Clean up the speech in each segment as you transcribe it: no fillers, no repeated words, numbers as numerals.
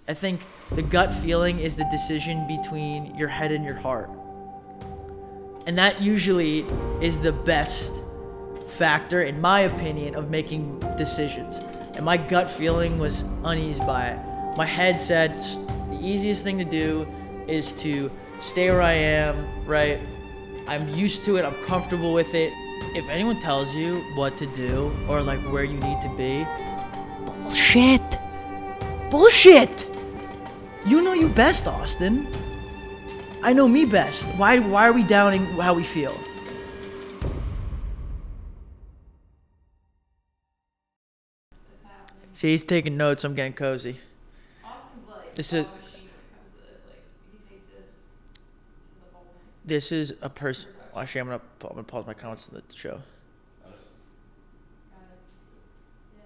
I think the gut feeling is the decision between your head and your heart. And that usually is the best factor, in my opinion, of making decisions. And my gut feeling was uneasy by it. My head said the easiest thing to do is to stay where I am, right? I'm used to it, I'm comfortable with it. If anyone tells you what to do or like where you need to be, bullshit. You know you best, Austin. I know me best. Why are we doubting how we feel? See, he's taking notes. I'm getting cozy. Austin's like this a is machine when it comes to this. Like he takes this. This is a whole thing. this is a person. Actually, I'm gonna pause my comments to the show. Got it. Yay.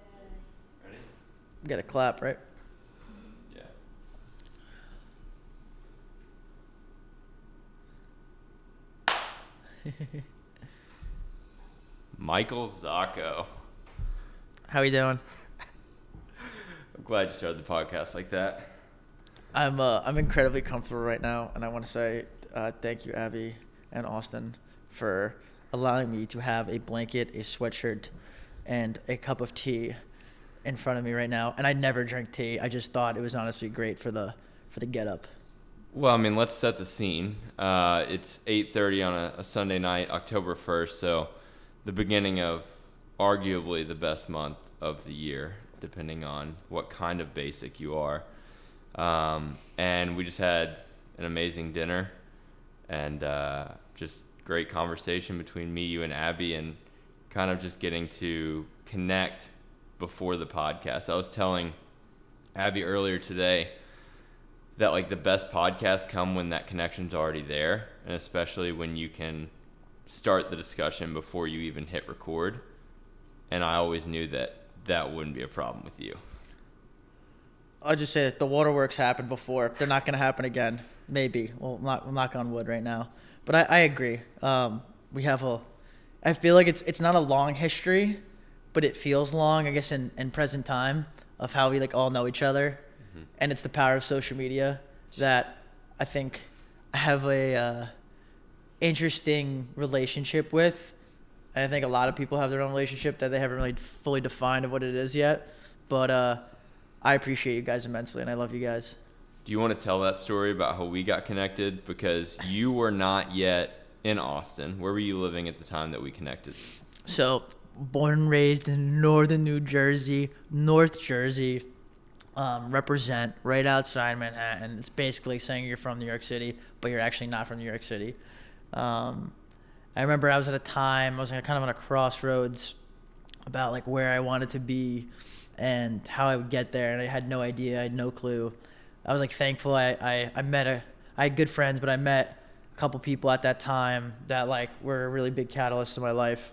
Ready? We got a clap, right? Yeah. Michael Zacco. How you doing? I'm glad you started the podcast like that. I'm incredibly comfortable right now, and I want to say thank you, Abby and Austin, for allowing me to have a blanket, a sweatshirt, and a cup of tea in front of me right now. And I never drink tea. I just thought it was honestly great for the get-up. Well, I mean, let's set the scene. It's 8:30 on a Sunday night, October 1st, so the beginning of arguably the best month of the year, depending on what kind of basic you are. And we just had an amazing dinner and just great conversation between me, you, and Abby, and kind of just getting to connect before the podcast. I was telling Abby earlier today that like the best podcasts come when that connection's already there, and especially when you can start the discussion before you even hit record. And I always knew that wouldn't be a problem with you. I'll just say that the waterworks happened before. They're not going to happen again. Maybe. Well, I'm knock on wood right now. But I agree. We have I feel like it's not a long history, but it feels long, I guess, in present time of how we like all know each other. Mm-hmm. And it's the power of social media that I think I have a interesting relationship with. And I think a lot of people have their own relationship that they haven't really fully defined of what it is yet. But I appreciate you guys immensely, and I love you guys. Do you want to tell that story about how we got connected? Because you were not yet in Austin. Where were you living at the time that we connected? So, born and raised in northern New Jersey, North Jersey, represent right outside Manhattan. It's basically saying you're from New York City, but you're actually not from New York City. I remember I was at a time, I was kind of on a crossroads about like where I wanted to be and how I would get there, and I had no idea, I had no clue. I was like thankful I had good friends, but I met a couple people at that time that like were a really big catalyst in my life.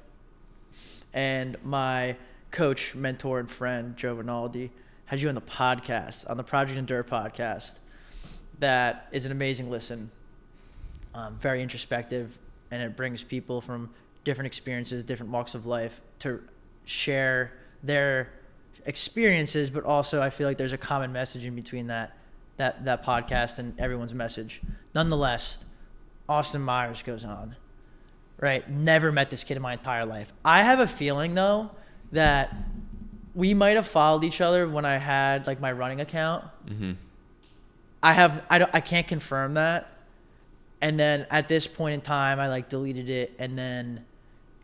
And my coach, mentor, and friend, Joe Rinaldi, had you on the podcast, on the Project Endure podcast. That is an amazing listen, very introspective, and it brings people from different experiences, different walks of life to share their experiences, but also I feel like there's a common message in between that podcast and everyone's message. Nonetheless, Austin Myers goes on, right? Never met this kid in my entire life. I have a feeling though that we might have followed each other when I had like my running account. Mm-hmm. I can't confirm that. And then at this point in time, I like deleted it and then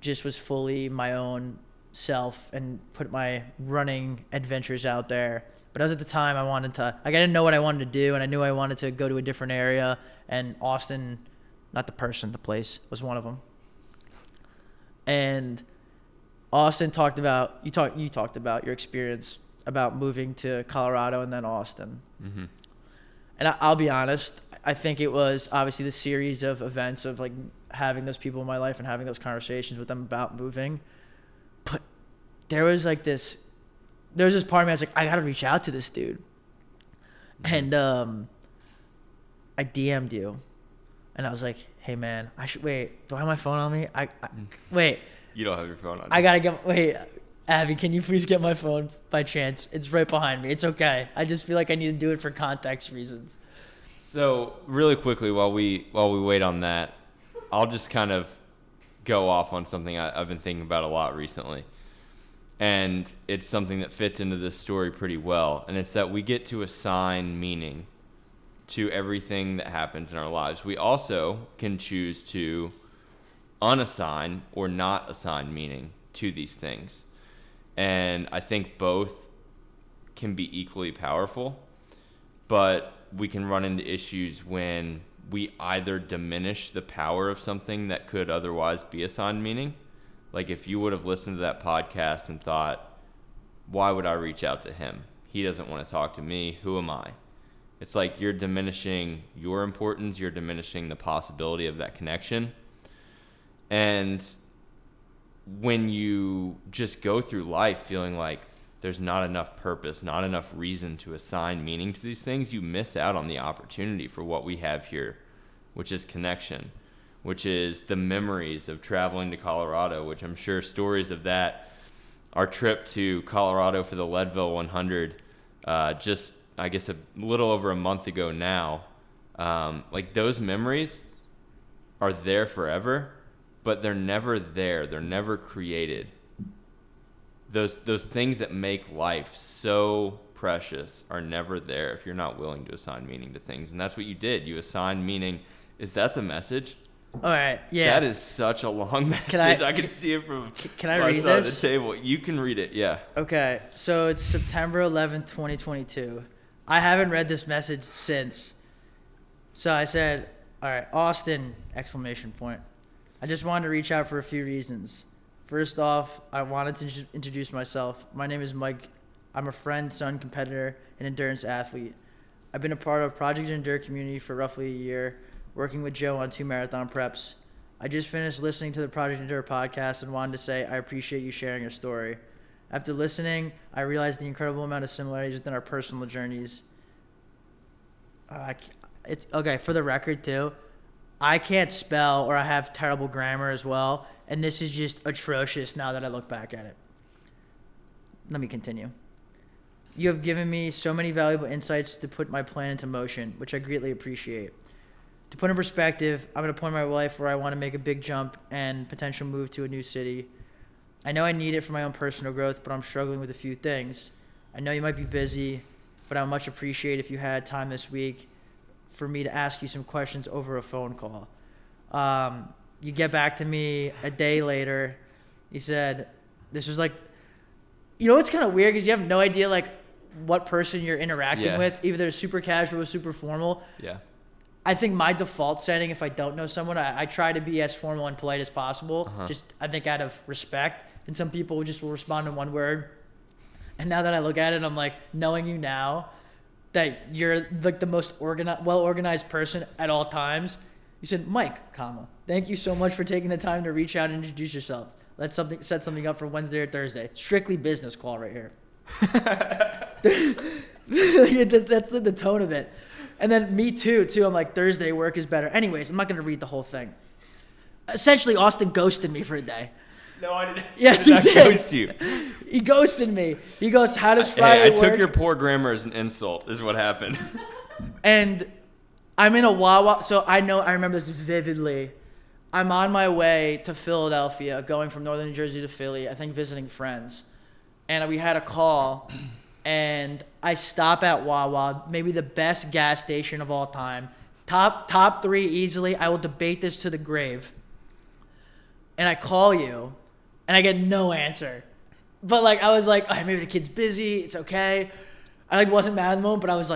just was fully my own self and put my running adventures out there. But as at the time, I didn't know what I wanted to do, and I knew I wanted to go to a different area. And Austin, not the person, the place, was one of them. And Austin talked about you talked about your experience about moving to Colorado and then Austin. Mm-hmm. And I'll be honest, I think it was obviously the series of events of like having those people in my life and having those conversations with them about moving. But there was this part of me that's like, I gotta reach out to this dude. And I DM'd you, and I was like, hey man, do I have my phone on me? Wait. You don't have your phone on. I gotta get, wait, Abby, can you please get my phone by chance? It's right behind me. It's okay. I just feel like I need to do it for context reasons. So really quickly, while we wait on that, I'll just kind of go off on something I've been thinking about a lot recently. And it's something that fits into this story pretty well. And it's that we get to assign meaning to everything that happens in our lives. We also can choose to unassign or not assign meaning to these things. And I think both can be equally powerful, but we can run into issues when we either diminish the power of something that could otherwise be assigned meaning. Like if you would have listened to that podcast and thought, why would I reach out to him? He doesn't want to talk to me. Who am I? It's like you're diminishing your importance. You're diminishing the possibility of that connection. And when you just go through life feeling like there's not enough purpose, not enough reason to assign meaning to these things, you miss out on the opportunity for what we have here, which is connection, which is the memories of traveling to Colorado, which I'm sure stories of that, our trip to Colorado for the Leadville 100, just, I guess, a little over a month ago now, like those memories are there forever, but they're never there. They're never created. Those things that make life so precious are never there if you're not willing to assign meaning to things. And that's what you did. You assigned meaning. Is that the message? All right, yeah. That is such a long message. I can see it from can I my read side this? of the table. You can read it, yeah. Okay, so it's September 11th, 2022. I haven't read this message since. So I said, all right, Austin, exclamation point. I just wanted to reach out for a few reasons. First off, I wanted to introduce myself. My name is Mike. I'm a friend, son, competitor, and endurance athlete. I've been a part of Project Endure community for roughly a year, working with Joe on 2 marathon preps. I just finished listening to the Project Endure podcast and wanted to say I appreciate you sharing your story. After listening, I realized the incredible amount of similarities within our personal journeys. It's okay, for the record too, I can't spell or I have terrible grammar as well, and this is just atrocious now that I look back at it. Let me continue. You have given me so many valuable insights to put my plan into motion, which I greatly appreciate. To put in perspective, I'm at a point in my life where I want to make a big jump and potential move to a new city. I know I need it for my own personal growth, but I'm struggling with a few things. I know you might be busy, but I would much appreciate if you had time this week for me to ask you some questions over a phone call. You get back to me a day later. He said, this was like, you know, it's kind of weird because you have no idea like what person you're interacting with. Either they're super casual or super formal. Yeah. I think my default setting, if I don't know someone, I try to be as formal and polite as possible. Just, I think out of respect. And some people just will respond in one word. And now that I look at it, I'm like, knowing you now, that you're like the most well-organized person at all times. You said, Mike, comma, thank you so much for taking the time to reach out and introduce yourself. Let's set something up for Wednesday or Thursday. Strictly business call right here. That's the tone of it. And then me too. I'm like, Thursday work is better. Anyways, I'm not going to read the whole thing. Essentially, Austin ghosted me for a day. No, I didn't. Yes, he did. Ghost you. He ghosted me. He goes, how does Friday work? I took your poor grammar as an insult, is what happened. And I'm in a Wawa. So I remember this vividly. I'm on my way to Philadelphia, going from northern New Jersey to Philly, I think visiting friends. And we had a call, and I stop at Wawa, maybe the best gas station of all time. Top 3 easily. I will debate this to the grave. And I call you, and I get no answer. But like I was like, oh, maybe the kid's busy. It's okay. I like wasn't mad at the moment, but I was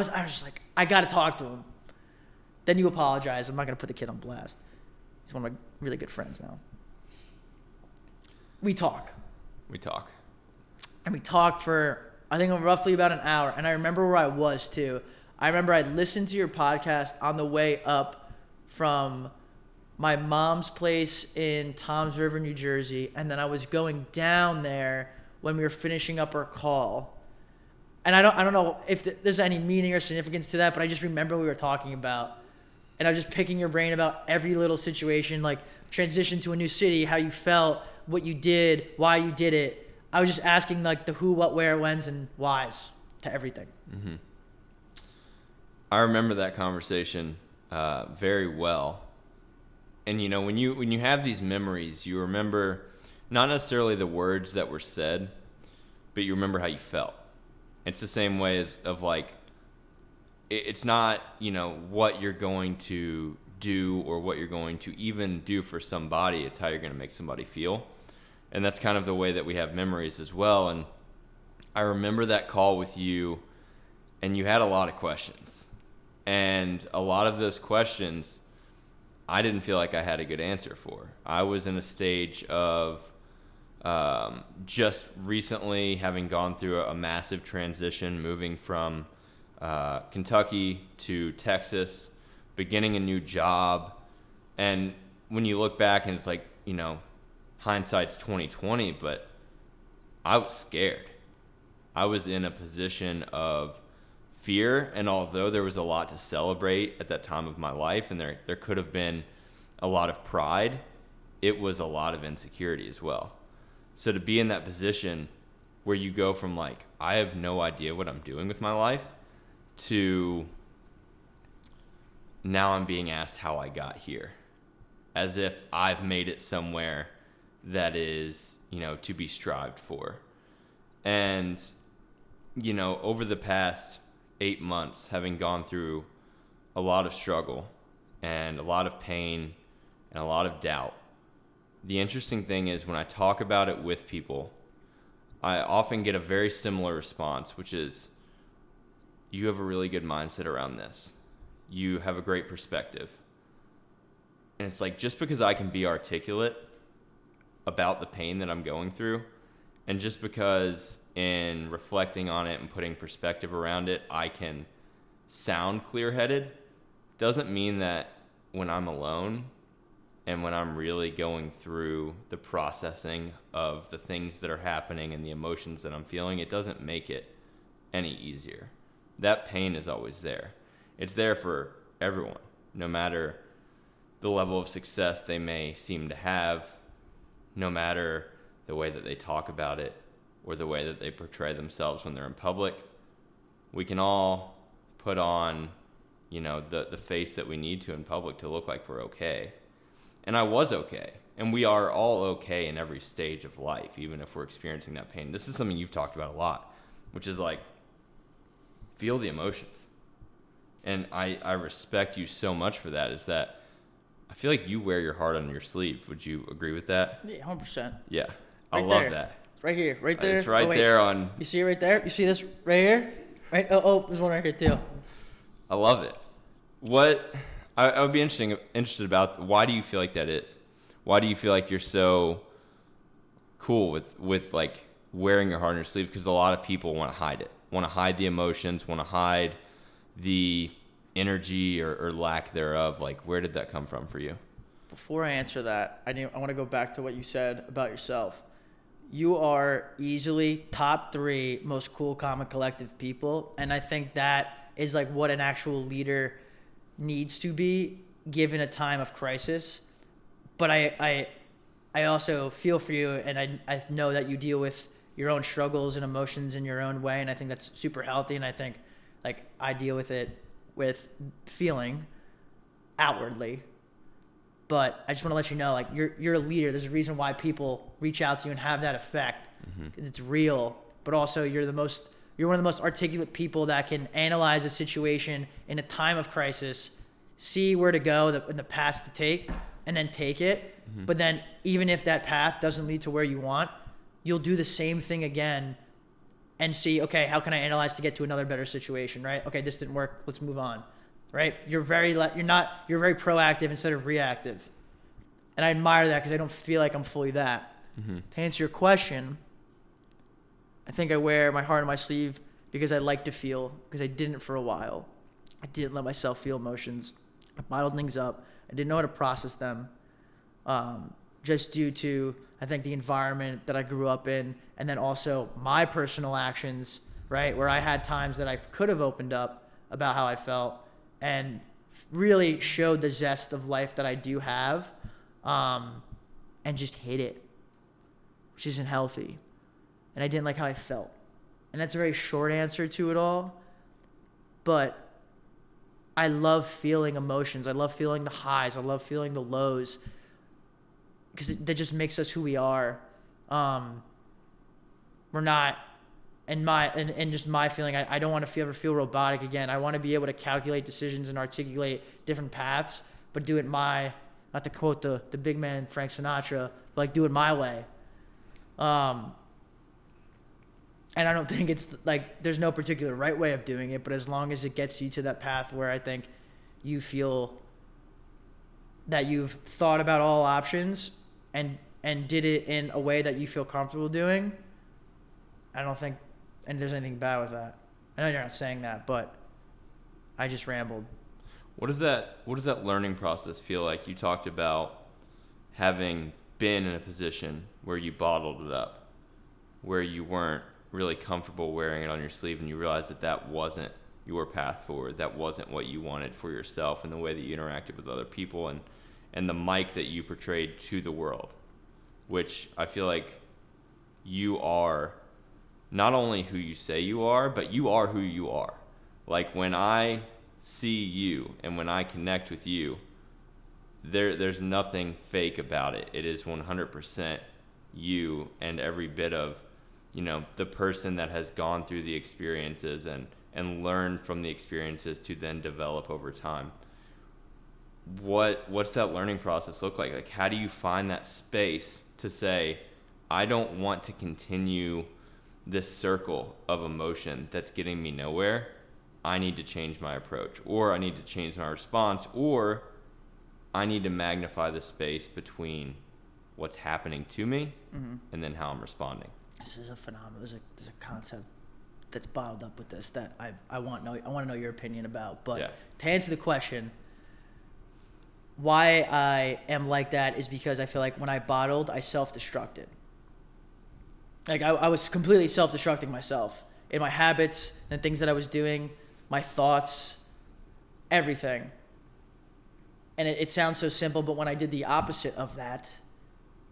just like, I gotta talk to him. Then you apologize. I'm not gonna put the kid on blast. He's one of my really good friends now. We talk. And we talked for, I think, roughly about an hour. And I remember where I was, too. I remember I listened to your podcast on the way up from my mom's place in Toms River, New Jersey. And then I was going down there when we were finishing up our call. And I don't know if there's any meaning or significance to that, but I just remember we were talking about. And I was just picking your brain about every little situation, like transition to a new city, how you felt, what you did, why you did it. I was just asking like the who, what, where, whens, and whys to everything. Mm-hmm. I remember that conversation very well. And you know, when you have these memories, you remember not necessarily the words that were said, but you remember how you felt. It's the same way as of like, it's not, you know, what you're going to do or what you're going to even do for somebody. It's how you're going to make somebody feel. And that's kind of the way that we have memories as well. And I remember that call with you, and you had a lot of questions. And a lot of those questions, I didn't feel like I had a good answer for. I was in a stage of just recently having gone through a massive transition, moving from Kentucky to Texas, beginning a new job. And when you look back and it's like, you know, hindsight's 2020, but I was scared. I was in a position of fear, and although there was a lot to celebrate at that time of my life, and there could have been a lot of pride, it was a lot of insecurity as well. So to be in that position where you go from like, I have no idea what I'm doing with my life, to now I'm being asked how I got here, as if I've made it somewhere that is, you know, to be strived for. And, you know, over the past 8 months, having gone through a lot of struggle and a lot of pain and a lot of doubt, the interesting thing is when I talk about it with people, I often get a very similar response, which is, you have a really good mindset around this. You have a great perspective. And it's like, just because I can be articulate about the pain that I'm going through, and just because in reflecting on it and putting perspective around it, I can sound clear-headed, doesn't mean that when I'm alone and when I'm really going through the processing of the things that are happening and the emotions that I'm feeling, it doesn't make it any easier. That pain is always there. It's there for everyone, no matter the level of success they may seem to have, no matter the way that they talk about it or the way that they portray themselves when they're in public. We can all put on, you know, the face that we need to in public to look like we're okay. And I was okay. And we are all okay in every stage of life, even if we're experiencing that pain. This is something you've talked about a lot, which is like, feel the emotions. And I respect you so much for that, is that I feel like you wear your heart on your sleeve. Would you agree with that? Yeah, 100%. Yeah. I Right love there. that. Right here, right there. It's right wait. there on. You see it right there? You see this right here? Right? Oh, there's one right here too. I love it. What I would be interested about, why do you feel like that is? Why do you feel like you're so cool with like wearing your heart on your sleeve? Because a lot of people want to hide it, want to hide the emotions, want to hide the energy or lack thereof. Like, where did that come from for you? Before I answer that, I want to go back to what you said about yourself. You are easily top 3 most cool, calm, and collective people, and I think that is like what an actual leader needs to be given a time of crisis. But I also feel for you, and I know that you deal with your own struggles and emotions in your own way, and I think that's super healthy. And I think like I deal with it with feeling outwardly. But I just want to let you know, like, you're a leader. There's a reason why people reach out to you and have that effect. Mm-hmm. It's real. But also, you're one of the most articulate people that can analyze a situation in a time of crisis, see where to go in the path to take, and then take it. Mm-hmm. But then even if that path doesn't lead to where you want, you'll do the same thing again and see, okay, how can I analyze to get to another better situation, right? Okay, this didn't work. Let's move on. Right? You're very proactive instead of reactive. And I admire that because I don't feel like I'm fully that. Mm-hmm. To answer your question, I think I wear my heart on my sleeve because I like to feel, because I didn't for a while. I didn't let myself feel emotions. I bottled things up. I didn't know how to process them, just due to, I think, the environment that I grew up in, and then also my personal actions, right, where I had times that I could have opened up about how I felt and really showed the zest of life that I do have, and just hid it, which isn't healthy. and I didn't like how I felt. And that's a very short answer to it all. But I love feeling emotions. I love feeling the highs. I love feeling the lows. Because that just makes us who we are. We're not, and just my feeling, I don't want to ever feel robotic again. I want to be able to calculate decisions and articulate different paths, but do it not to quote the big man Frank Sinatra, but like do it my way. And I don't think it's like there's no particular right way of doing it, but as long as it gets you to that path where I think you feel that you've thought about all options and did it in a way that you feel comfortable doing, I don't think there's anything bad with that. I know you're not saying that, but I just rambled. What does that learning process feel like? You talked about having been in a position where you bottled it up, where you weren't really comfortable wearing it on your sleeve, and you realized that wasn't your path forward. That wasn't what you wanted for yourself and the way that you interacted with other people and the Mike that you portrayed to the world, which I feel like you are not only who you say you are, but you are who you are. Like when I see you and when I connect with you, there's nothing fake about it. It is 100% you and every bit of, the person that has gone through the experiences and learned from the experiences to then develop over time. What's that learning process look like? Like, how do you find that space to say, I don't want to continue this circle of emotion that's getting me nowhere. I need to change my approach, or I need to change my response, or I need to magnify the space between what's happening to me and then how I'm responding. This is a phenomenon. There's a concept that's bottled up with this that I want to know your opinion about. But to answer the question, why I am like that is because I feel like when I bottled, I self-destructed. Like I was completely self-destructing myself in my habits and things that I was doing, my thoughts, everything. And it sounds so simple, but when I did the opposite of that,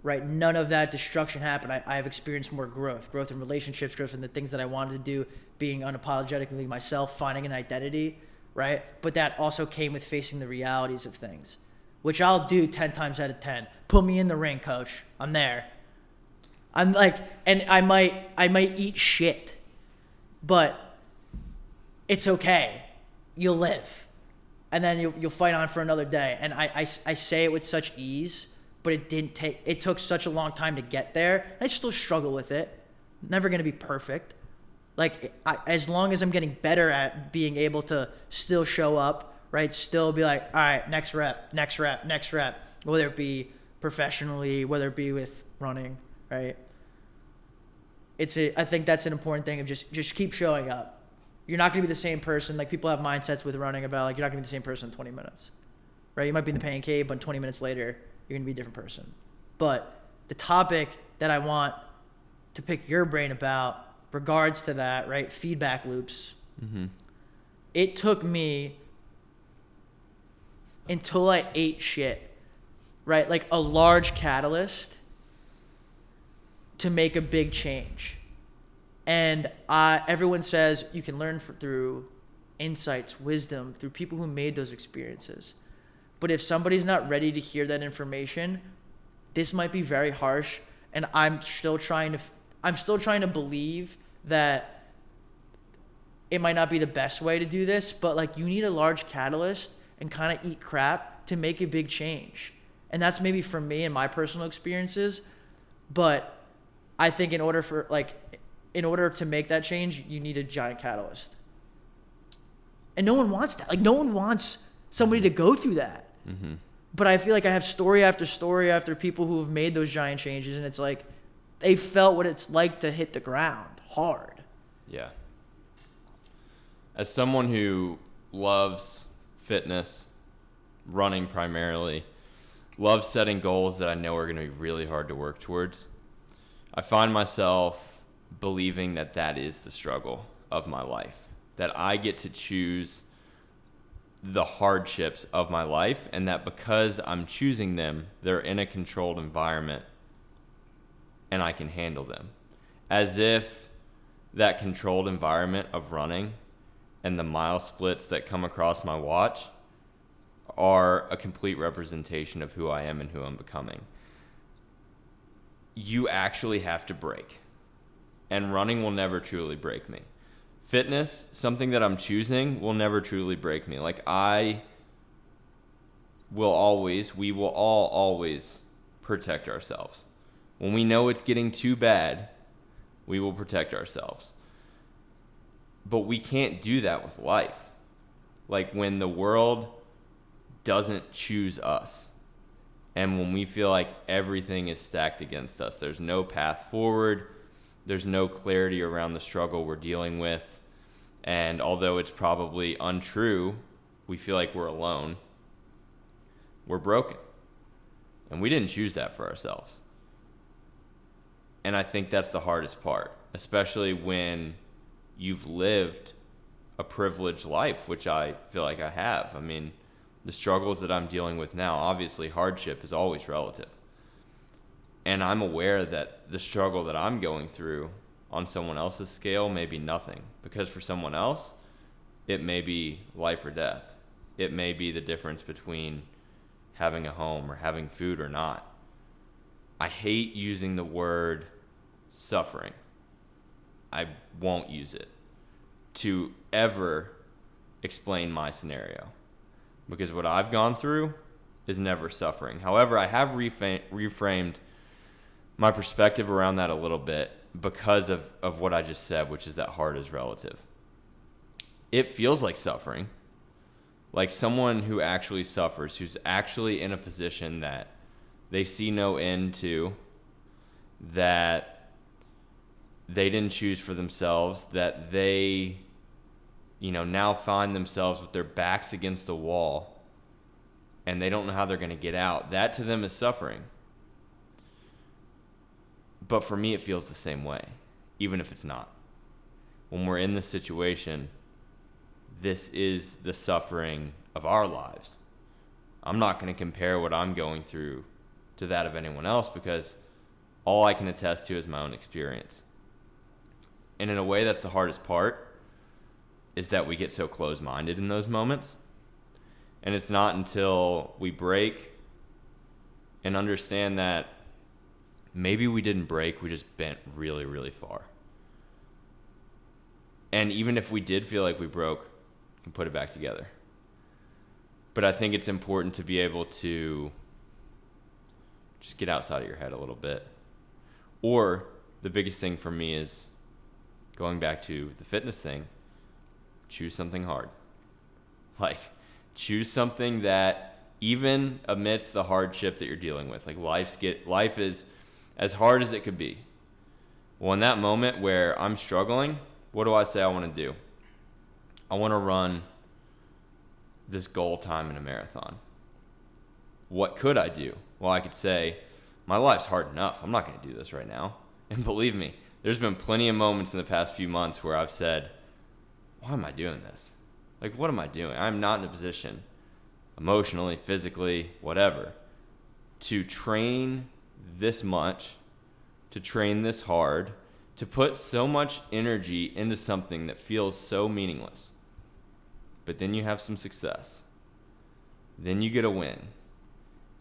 right, none of that destruction happened. I have experienced more growth in relationships, growth in the things that I wanted to do, being unapologetically myself, finding an identity, right? But that also came with facing the realities of things, which I'll do 10 times out of 10. Put me in the ring, coach. I'm there. I'm like, and I might eat shit, but it's okay. You'll live. And then you'll fight on for another day. And I say it with such ease, but it took such a long time to get there. I still struggle with it. Never going to be perfect. Like, as long as I'm getting better at being able to still show up, right? Still be like, all right, next rep. Whether it be professionally, whether it be with running, right? I think that's an important thing of just keep showing up. You're not going to be the same person. Like, people have mindsets with running about, like, you're not going to be the same person in 20 minutes, right? You might be in the pain cave, but 20 minutes later, you're going to be a different person. But the topic that I want to pick your brain about regards to that, right? Feedback loops. Mm-hmm. It took me until I ate shit, right? Like a large catalyst to make a big change. And everyone says you can learn through insights, wisdom, through people who made those experiences. But if somebody's not ready to hear that information, this might be very harsh. And I'm still trying to believe that it might not be the best way to do this, but like you need a large catalyst and kind of eat crap to make a big change. And that's maybe for me and my personal experiences. But I think in order to make that change, you need a giant catalyst. And no one wants that. Like, no one wants somebody to go through that. Mm-hmm. But I feel like I have story after story after people who have made those giant changes, and it's like they felt what it's like to hit the ground hard. Yeah. As someone who loves fitness, running primarily, loves setting goals that I know are going to be really hard to work towards, I find myself believing that is the struggle of my life, that I get to choose the hardships of my life, and that because I'm choosing them, they're in a controlled environment and I can handle them. as if that controlled environment of running and the mile splits that come across my watch are a complete representation of who I am and who I'm becoming. You actually have to break, and running will never truly break me. Fitness, something that I'm choosing, will never truly break me. Like we will all always protect ourselves. When we know it's getting too bad, we will protect ourselves. But we can't do that with life. Like when the world doesn't choose us, and when we feel like everything is stacked against us, there's no path forward, there's no clarity around the struggle we're dealing with, and although it's probably untrue, we feel like we're alone, we're broken. And we didn't choose that for ourselves. And I think that's the hardest part, especially when you've lived a privileged life, which I feel like I have. I mean, the struggles that I'm dealing with now, obviously hardship is always relative. And I'm aware that the struggle that I'm going through on someone else's scale may be nothing, because for someone else, it may be life or death. It may be the difference between having a home or having food or not. I hate using the word suffering. I won't use it to ever explain my scenario, because what I've gone through is never suffering. However, I have reframed my perspective around that a little bit because of what I just said, which is that hard is relative. It feels like suffering. Like someone who actually suffers, who's actually in a position that they see no end to, that they didn't choose for themselves, that they, now find themselves with their backs against the wall and they don't know how they're going to get out. That to them is suffering. But for me, it feels the same way, even if it's not. When we're in this situation, this is the suffering of our lives. I'm not going to compare what I'm going through to that of anyone else, because all I can attest to is my own experience. And in a way, that's the hardest part, is that we get so closed-minded in those moments. And it's not until we break and understand that maybe we didn't break, we just bent really, really far. And even if we did feel like we broke, we can put it back together. But I think it's important to be able to just get outside of your head a little bit. Or the biggest thing for me is, going back to the fitness thing, choose something hard. Like, choose something that even amidst the hardship that you're dealing with, like life is as hard as it could be. Well, in that moment where I'm struggling, what do I say I want to do? I want to run this goal time in a marathon. What could I do? Well, I could say, my life's hard enough. I'm not going to do this right now. And believe me, there's been plenty of moments in the past few months where I've said, why am I doing this? Like, what am I doing? I'm not in a position, emotionally, physically, whatever, to train this much, to train this hard, to put so much energy into something that feels so meaningless. But then you have some success. Then you get a win.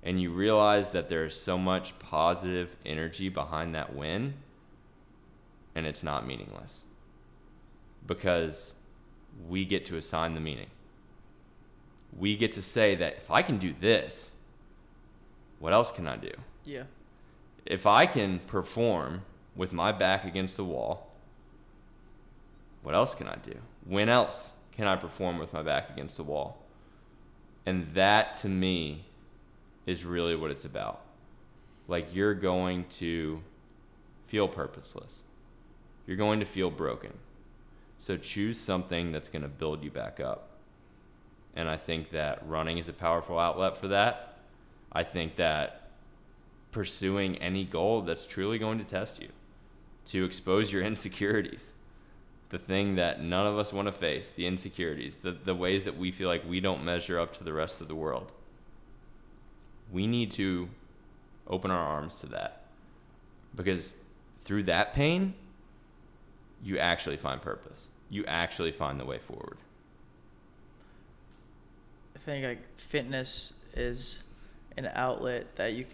And you realize that there's so much positive energy behind that win, and it's not meaningless. Because we get to assign the meaning. We get to say that if I can do this, what else can I do? Yeah. If I can perform with my back against the wall, what else can I do? When else can I perform with my back against the wall? And that, to me, is really what it's about. Like, you're going to feel purposeless. You're going to feel broken. So choose something that's going to build you back up. And I think that running is a powerful outlet for that. I think that pursuing any goal that's truly going to test you, to expose your insecurities, the thing that none of us want to face, the insecurities, the ways that we feel like we don't measure up to the rest of the world. We need to open our arms to that, because through that pain, you actually find purpose. You actually find the way forward. I think like fitness is an outlet that you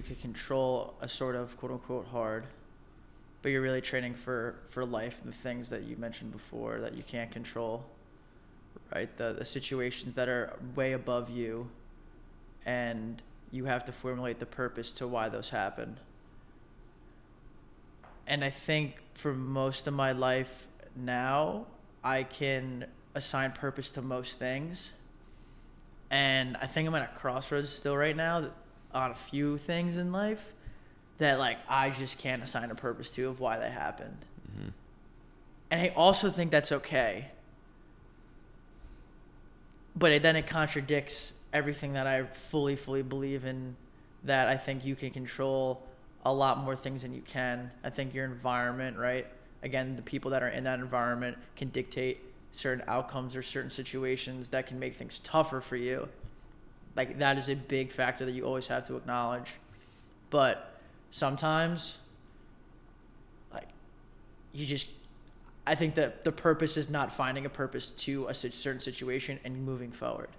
can control a sort of quote unquote hard, but you're really training for life and the things that you mentioned before that you can't control, right? The situations that are way above you, and you have to formulate the purpose to why those happen. And I think for most of my life now, I can assign purpose to most things. And I think I'm at a crossroads still right now on a few things in life that like I just can't assign a purpose to of why they happened. Mm-hmm. And I also think that's okay. But then it contradicts everything that I fully believe in, that I think you can control a lot more things than you can. I think your environment, right? Again, the people that are in that environment can dictate certain outcomes or certain situations that can make things tougher for you. Like that is a big factor that you always have to acknowledge. But sometimes, like, I think that the purpose is not finding a purpose to a certain situation and moving forward.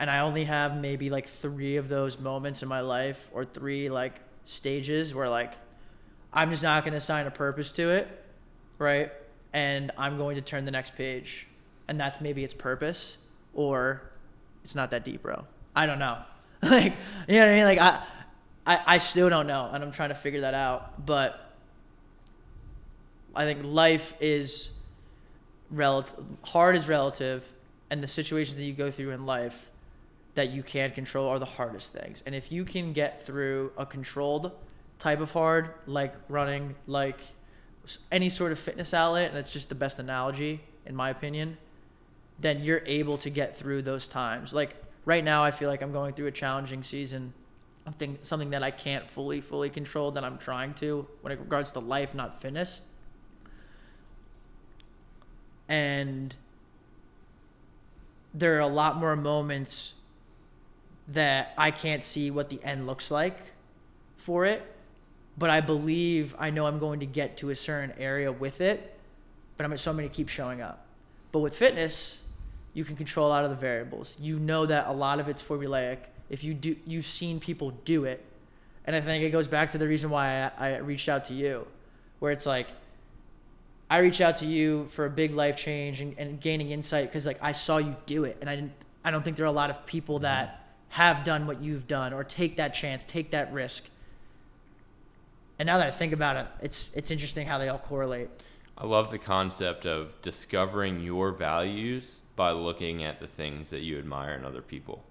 And I only have maybe like 3 of those moments in my life, or 3 like stages where like I'm just not going to assign a purpose to it, right? And I'm going to turn the next page, and that's maybe its purpose, or it's not that deep, bro. I don't know. Like, you know what I mean? Like I still don't know, and I'm trying to figure that out. But I think life is relative. Hard is relative, and the situations that you go through in life that you can't control are the hardest things. And if you can get through a controlled type of hard, like running, like any sort of fitness outlet, and it's just the best analogy in my opinion, then you're able to get through those times. Like right now I feel like I'm going through a challenging season. I think something that I can't fully control, that I'm trying to, when it regards to life, not fitness. And there are a lot more moments that I can't see what the end looks like for it, but I know I'm going to get to a certain area with it, but I'm going to keep showing up. But with fitness, you can control a lot of the variables. You know that a lot of it's formulaic. If you've seen people do it. And I think it goes back to the reason why I reached out to you, where it's like, I reached out to you for a big life change and gaining insight because like I saw you do it, and I don't think there are a lot of people that have done what you've done or take that chance, take that risk. And now that I think about it, it's interesting how they all correlate. I love the concept of discovering your values by looking at the things that you admire in other people.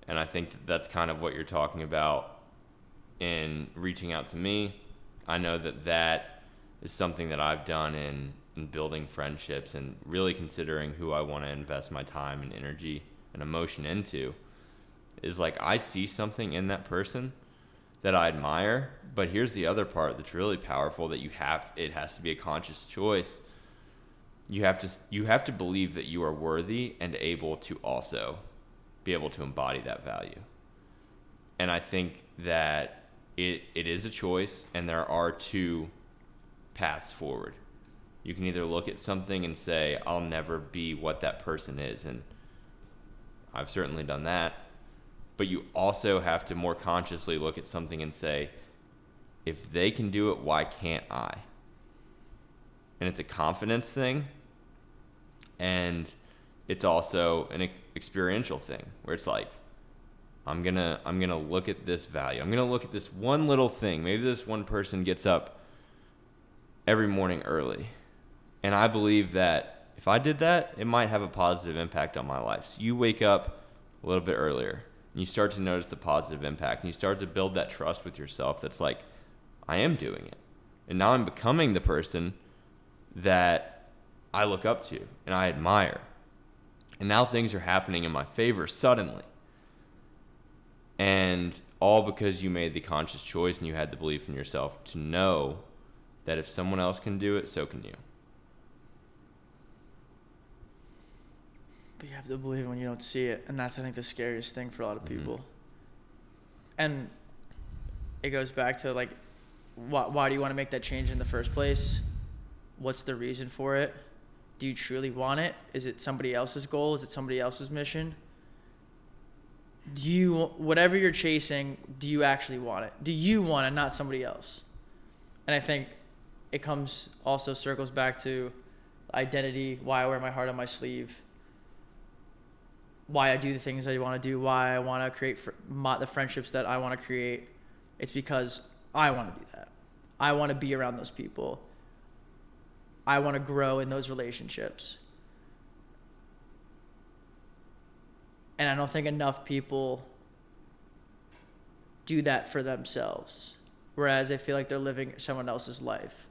And I think that's kind of what you're talking about in reaching out to me. I know that is something that I've done in building friendships and really considering who I want to invest my time and energy and emotion into. Is like I see something in that person that I admire, but here's the other part that's really powerful that it has to be a conscious choice. You have to believe that you are worthy and able to also be able to embody that value. And I think that it is a choice, and there are 2 paths forward. You can either look at something and say, I'll never be what that person is, and I've certainly done that. But you also have to more consciously look at something and say, if they can do it, why can't I? And it's a confidence thing, and it's also an experiential thing where it's like, I'm gonna look at this value. I'm gonna look at this one little thing. Maybe this one person gets up every morning early, and I believe that if I did that, it might have a positive impact on my life. So you wake up a little bit earlier, and you start to notice the positive impact, and you start to build that trust with yourself that's like, I am doing it. And now I'm becoming the person that I look up to and I admire. And now things are happening in my favor suddenly. And all because you made the conscious choice and you had the belief in yourself to know that if someone else can do it, so can you. But you have to believe when you don't see it. And that's, I think, the scariest thing for a lot of people. And it goes back to, like, why do you want to make that change in the first place? what's the reason for it? Do you truly want it? Is it somebody else's goal? Is it somebody else's mission? Whatever you're chasing, do you actually want it? Do you want it, not somebody else? And I think it circles back to identity, why I wear my heart on my sleeve, why I do the things I want to do, why I want to create the friendships that I want to create. It's because I want to do that. I want to be around those people. I want to grow in those relationships. And I don't think enough people do that for themselves, whereas they feel like they're living someone else's life.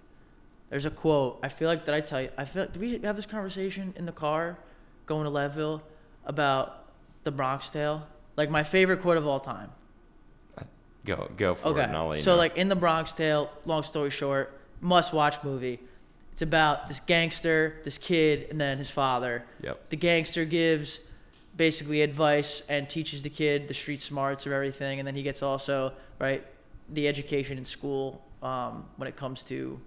There's a quote, did we have this conversation in the car going to Leadville about the Bronx Tale? Like, my favorite quote of all time. Go for it, and I'll let you so know. like in the Bronx Tale, long story short, must-watch movie. It's about this gangster, this kid, and then his father. Yep. The gangster gives basically advice and teaches the kid the street smarts of everything, and then he gets also, right, the education in school when it comes to,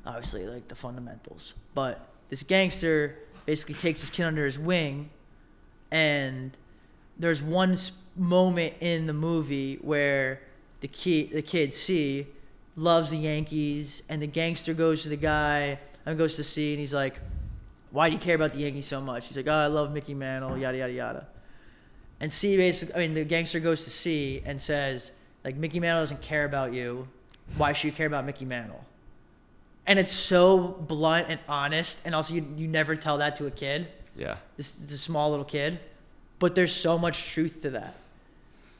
obviously, like the fundamentals. But this gangster basically takes his kid under his wing, and there's one moment in the movie where the kid C loves the Yankees, and the gangster goes to the guy and goes to C, and he's like, why do you care about the Yankees so much? He's like, oh, I love Mickey Mantle, yada, yada, yada. And C the gangster goes to C and says, like, Mickey Mantle doesn't care about you. Why should you care about Mickey Mantle? And it's so blunt and honest, and also you never tell that to a kid. Yeah. This is a small little kid. But there's so much truth to that.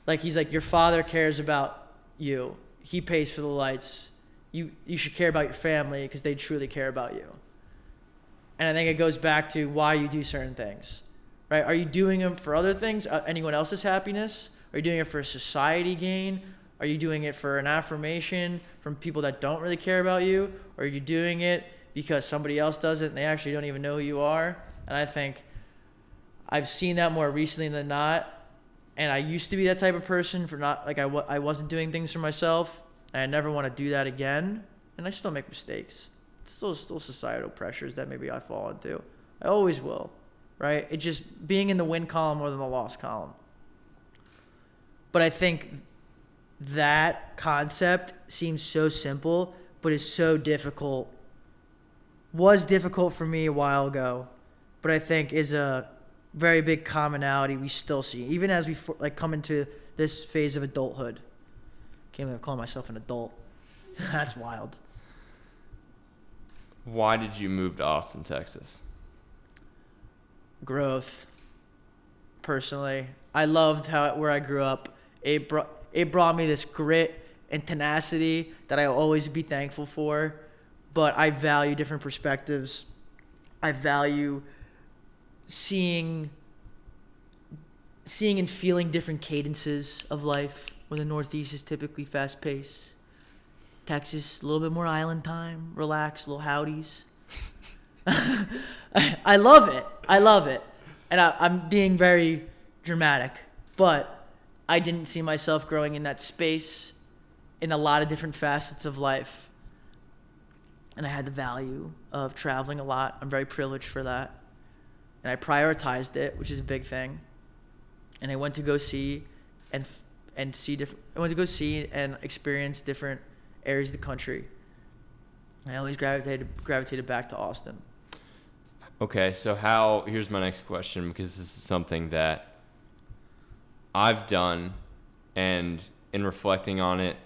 Like, he's like, your father cares about you. He pays for the lights. You should care about your family because they truly care about you. And I think it goes back to why you do certain things, right? Are you doing them for other things, anyone else's happiness? Are you doing it for a society gain? Are you doing it for an affirmation from people that don't really care about you? Or are you doing it because somebody else does it and they actually don't even know who you are? And I think I've seen that more recently than not. And I used to be that type of person for not, like, I wasn't doing things for myself. And I never want to do that again. And I still make mistakes. It's still societal pressures that maybe I fall into. I always will, right? It's just being in the win column more than the loss column. But I think that concept seems so simple, but is so difficult. Was difficult for me a while ago, but I think is a very big commonality we still see, even as we come into this phase of adulthood. Can't believe I'm calling myself an adult. That's wild. Why did you move to Austin, Texas? Growth. Personally, I loved where I grew up. It brought me this grit and tenacity that I'll always be thankful for. But I value different perspectives. I value seeing and feeling different cadences of life, where the Northeast is typically fast-paced. Texas, a little bit more island time, relax, little howdies. I love it. And I'm being very dramatic, but I didn't see myself growing in that space in a lot of different facets of life. And I had the value of traveling a lot. I'm very privileged for that. And I prioritized it, which is a big thing. And I went to go see and experience different areas of the country. I always gravitated back to Austin. Okay, so here's my next question, because this is something that I've done, and in reflecting on it,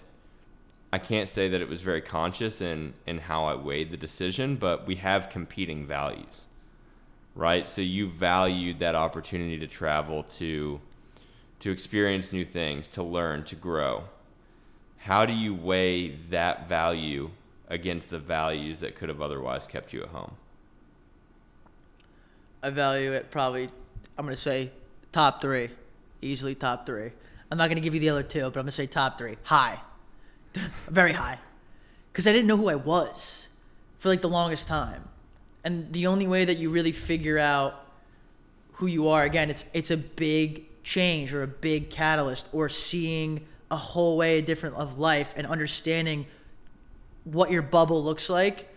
I can't say that it was very conscious in how I weighed the decision, but we have competing values, right? So you valued that opportunity to travel, to experience new things, to learn, to grow. How do you weigh that value against the values that could have otherwise kept you at home? I value it probably, I'm going to say top 3. Easily top 3. I'm not going to give you the other 2, but I'm going to say top 3. High. Very high. Because I didn't know who I was for like the longest time. And the only way that you really figure out who you are, again, it's a big change or a big catalyst, or seeing a whole way different of life and understanding what your bubble looks like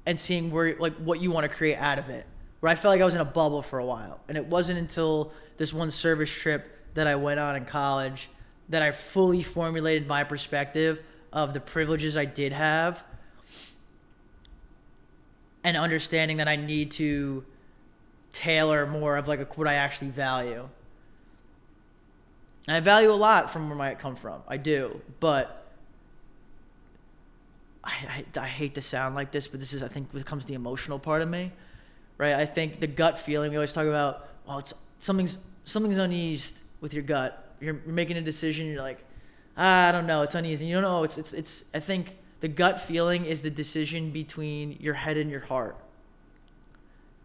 and seeing where, like, what you want to create out of it. Where I felt like I was in a bubble for a while. And it wasn't until this one service trip that I went on in college that I fully formulated my perspective of the privileges I did have, and understanding that I need to tailor more of like what I actually value. And I value a lot from where I come from. I do. But I hate to sound like this, but this is, I think, becomes the emotional part of me, right? I think the gut feeling, we always talk about, well, it's something's uneased with your gut. You're making a decision, you're like, I don't know, it's uneasy. You don't know, it's I think the gut feeling is the decision between your head and your heart.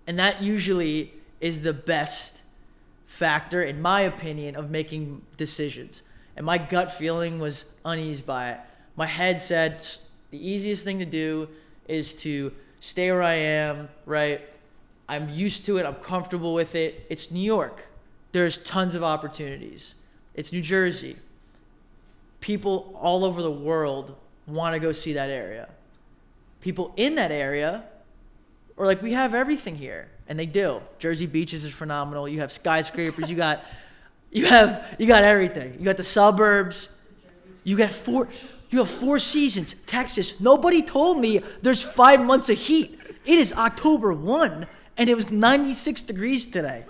And that usually is the best factor, in my opinion, of making decisions. And my gut feeling was uneased by it. My head said the easiest thing to do is to stay where I am, right? I'm used to it. I'm comfortable with it. It's New York. There's tons of opportunities. It's New Jersey. People all over the world want to go see that area. People in that area are like, we have everything here. And they do. Jersey beaches is phenomenal. You have skyscrapers. You got everything. You got the suburbs. You have 4 seasons. Texas. Nobody told me there's 5 months of heat. It is October 1, and it was 96 degrees today.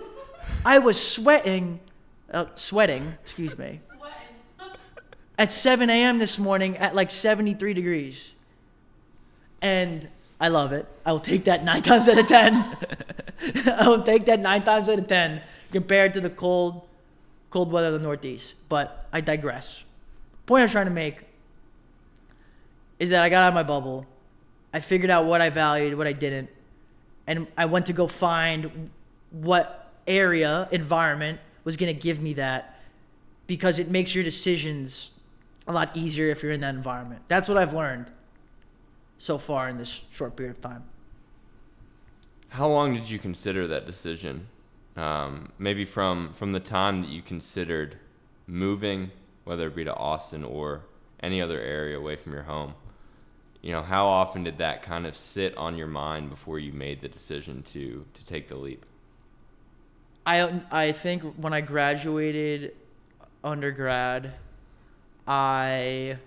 I was sweating, excuse me, at 7 a.m. this morning at like 73 degrees. And I love it. I will take that 9 times out of 10. I will take that 9 times out of 10 compared to the cold weather of the Northeast. But I digress. Point I'm trying to make is that I got out of my bubble. I figured out what I valued, what I didn't. And I went to go find what environment was going to give me that, because it makes your decisions a lot easier if you're in that environment. That's what I've learned so far in this short period of time. How long did you consider that decision? Maybe from the time that you considered moving, whether it be to Austin or any other area away from your home. You know, how often did that kind of sit on your mind before you made the decision to take the leap? I think when I graduated undergrad, I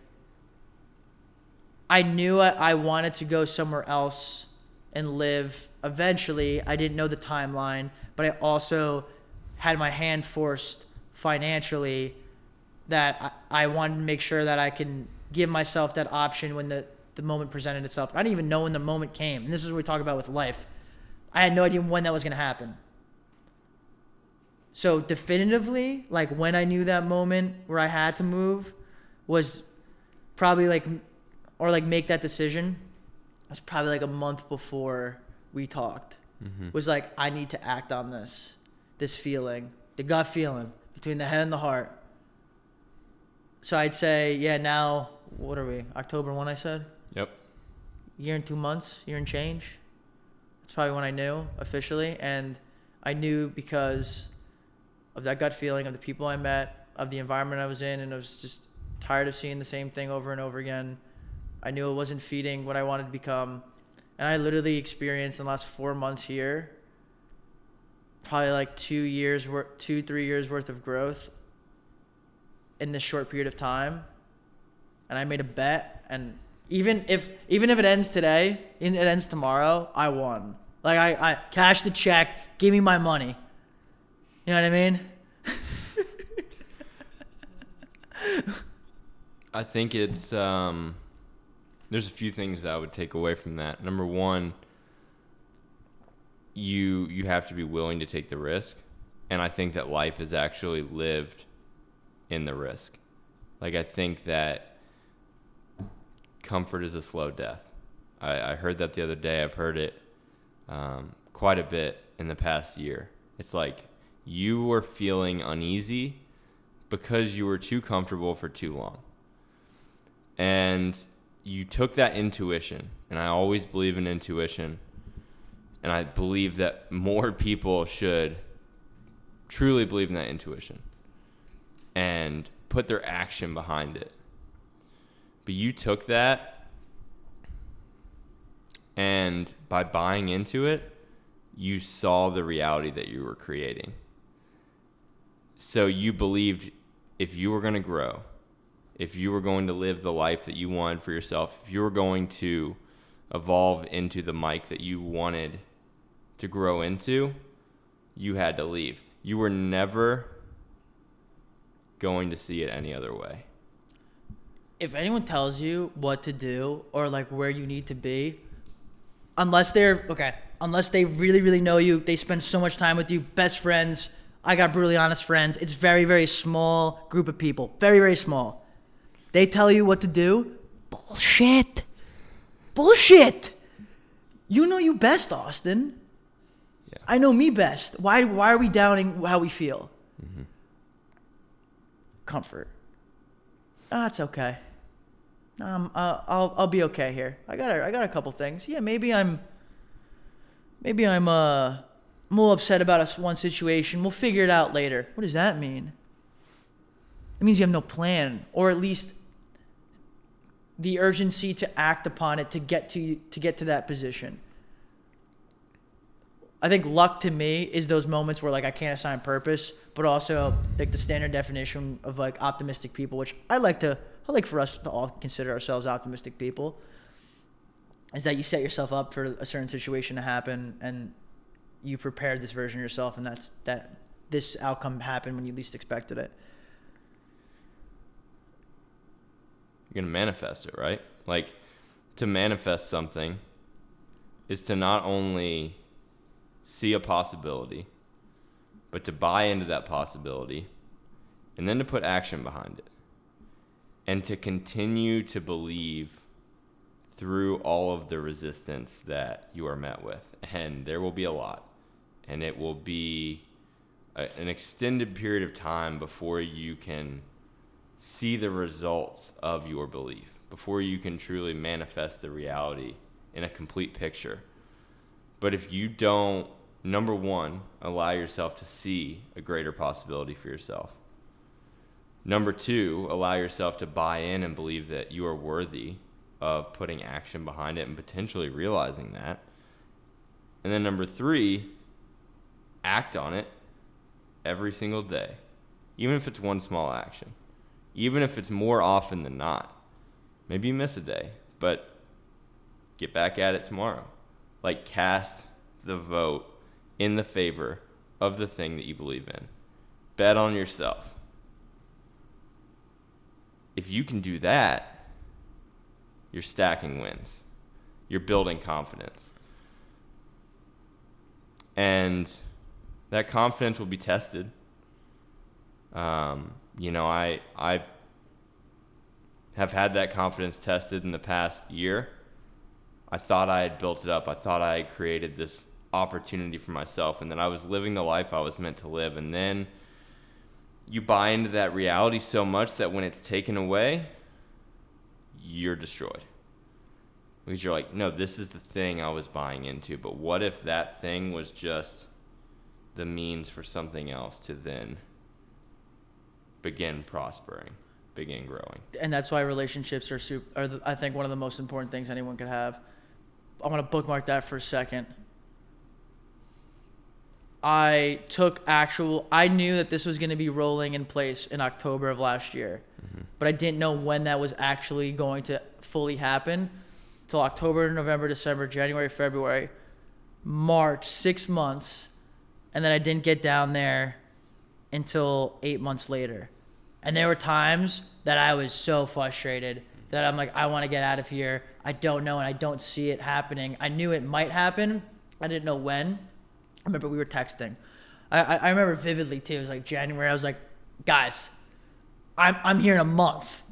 knew I wanted to go somewhere else and live eventually. I didn't know the timeline, but I also had my hand forced financially, that I wanted to make sure that I can give myself that option when the moment presented itself. I didn't even know when the moment came. And this is what we talk about with life. I had no idea when that was going to happen. So definitively, like when I knew that moment where I had to move was probably make that decision was probably like a month before we talked. Mm-hmm. Was like, I need to act on this feeling, the gut feeling between the head and the heart. So I'd say, yeah, now, what are we? October 1, I said? Yep. Year and 2 months, year and change. That's probably when I knew officially. And I knew because of that gut feeling, of the people I met, of the environment I was in, and I was just tired of seeing the same thing over and over again. I knew it wasn't feeding what I wanted to become. And I literally experienced in the last 4 months here, probably like 3 years worth of growth in this short period of time. And I made a bet, and even if it ends today, it ends tomorrow, I won. Like I cashed the check, give me my money. You know what I mean? I think it's there's a few things that I would take away from that. Number one, you have to be willing to take the risk, and I think that life is actually lived in the risk. Like, I think that comfort is a slow death. I heard that the other day. I've heard it quite a bit in the past year. It's like you were feeling uneasy because you were too comfortable for too long. And you took that intuition, and I always believe in intuition, and I believe that more people should truly believe in that intuition and put their action behind it. But you took that And by buying into it, you saw the reality that you were creating. So you believed if you were going to grow, if you were going to live the life that you wanted for yourself, if you were going to evolve into the Mike that you wanted to grow into, you had to leave. You were never going to see it any other way. If anyone tells you what to do or like where you need to be, unless they really, really know you, they spend so much time with you, best friends. I got brutally honest friends. It's very, very small group of people. Very, very small. They tell you what to do. Bullshit. You know you best, Austin. Yeah. I know me best. Why are we doubting how we feel? Mm-hmm. Comfort. It's okay. I'll be okay here. I got a couple things. Yeah, maybe I'm a little upset about one situation. We'll figure it out later. What does that mean? It means you have no plan, or at least the urgency to act upon it to get to that position. I think luck to me is those moments where like I can't assign purpose, but also like the standard definition of like optimistic people, which I like for us to all consider ourselves optimistic people, is that you set yourself up for a certain situation to happen and you prepared this version of yourself, and that this outcome happened when you least expected it. You're going to manifest it, right? Like, to manifest something is to not only see a possibility, but to buy into that possibility and then to put action behind it and to continue to believe through all of the resistance that you are met with. And there will be a lot, and it will be an extended period of time before you can see the results of your belief, before you can truly manifest the reality in a complete picture. But if you don't, number one, allow yourself to see a greater possibility for yourself. Number two, allow yourself to buy in and believe that you are worthy of putting action behind it and potentially realizing that. And then number three, act on it every single day, even if it's one small action, even if it's more often than not. Maybe you miss a day, but get back at it tomorrow. Like, cast the vote in the favor of the thing that you believe in. Bet on yourself. If you can do that, you're stacking wins. You're building confidence. And that confidence will be tested. I have had that confidence tested in the past year. I thought I had built it up. I thought I had created this opportunity for myself, and that I was living the life I was meant to live. And then you buy into that reality so much that when it's taken away, you're destroyed. Because you're like, no, this is the thing I was buying into. But what if that thing was just the means for something else to then begin prospering, begin growing? And that's why relationships are I think one of the most important things anyone could have. I want to bookmark that for a second. I knew that this was going to be rolling in place in October of last year, but I didn't know when that was actually going to fully happen till October, November, December, January, February, March, 6 months. And then I didn't get down there until 8 months later. And there were times that I was so frustrated that I'm like, I want to get out of here. I don't know, and I don't see it happening. I knew it might happen. I didn't know when. I remember we were texting. I remember vividly too. It was like January. I was like, guys, I'm here in a month.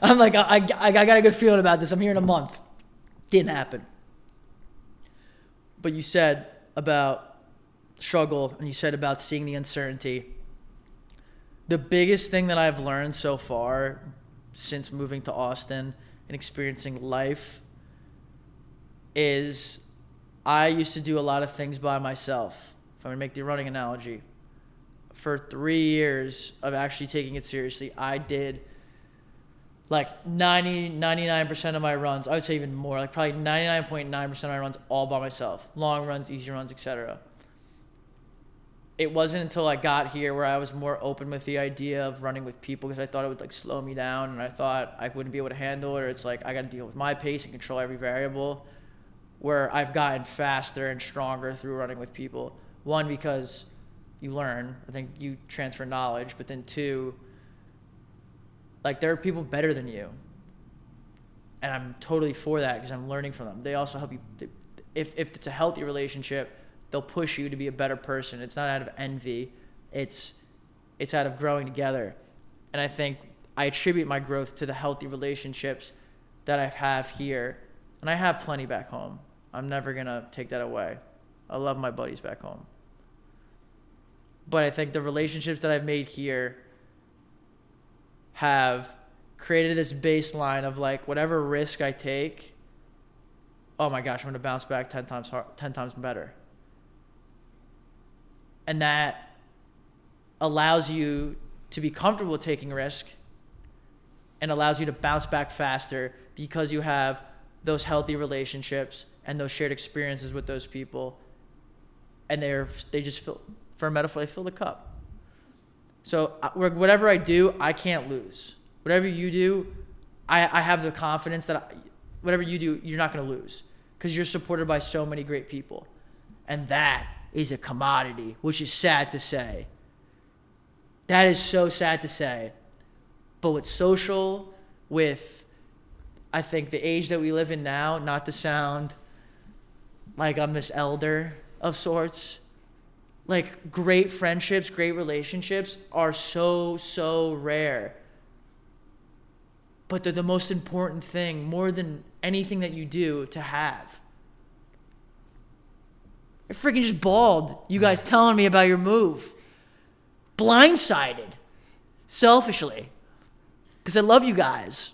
I'm like, I got a good feeling about this. I'm here in a month. Didn't happen. But you said about struggle, and you said about seeing the uncertainty. The biggest thing that I've learned so far since moving to Austin and experiencing life is I used to do a lot of things by myself. If I'm going to make the running analogy, for 3 years of actually taking it seriously, I did Like 99% of my runs, I would say even more, like probably 99.9% of my runs all by myself. Long runs, easy runs, etc. It wasn't until I got here where I was more open with the idea of running with people because I thought it would like slow me down and I thought I wouldn't be able to handle it, or it's like I got to deal with my pace and control every variable, where I've gotten faster and stronger through running with people. One, because you learn. I think you transfer knowledge, but then two, like there are people better than you, and I'm totally for that because I'm learning from them. They also help you. If it's a healthy relationship, they'll push you to be a better person. It's not out of envy. It's out of growing together. And I think I attribute my growth to the healthy relationships that I have here. And I have plenty back home. I'm never going to take that away. I love my buddies back home. But I think the relationships that I've made here have created this baseline of like whatever risk I take, oh my gosh, I'm going to bounce back 10 times better. And that allows you to be comfortable taking risk and allows you to bounce back faster because you have those healthy relationships and those shared experiences with those people. And they just fill, for a metaphor, they fill the cup. So whatever I do, I can't lose. Whatever you do, I have the confidence that whatever you do, you're not going to lose because you're supported by so many great people. And that is a commodity, which is sad to say. That is so sad to say. But with social, with, I think, the age that we live in now, not to sound like I'm this elder of sorts, like great friendships, great relationships are so rare. But they're the most important thing, more than anything that you do, to have. I freaking just bawled, you guys telling me about your move. Blindsided. Selfishly. Because I love you guys.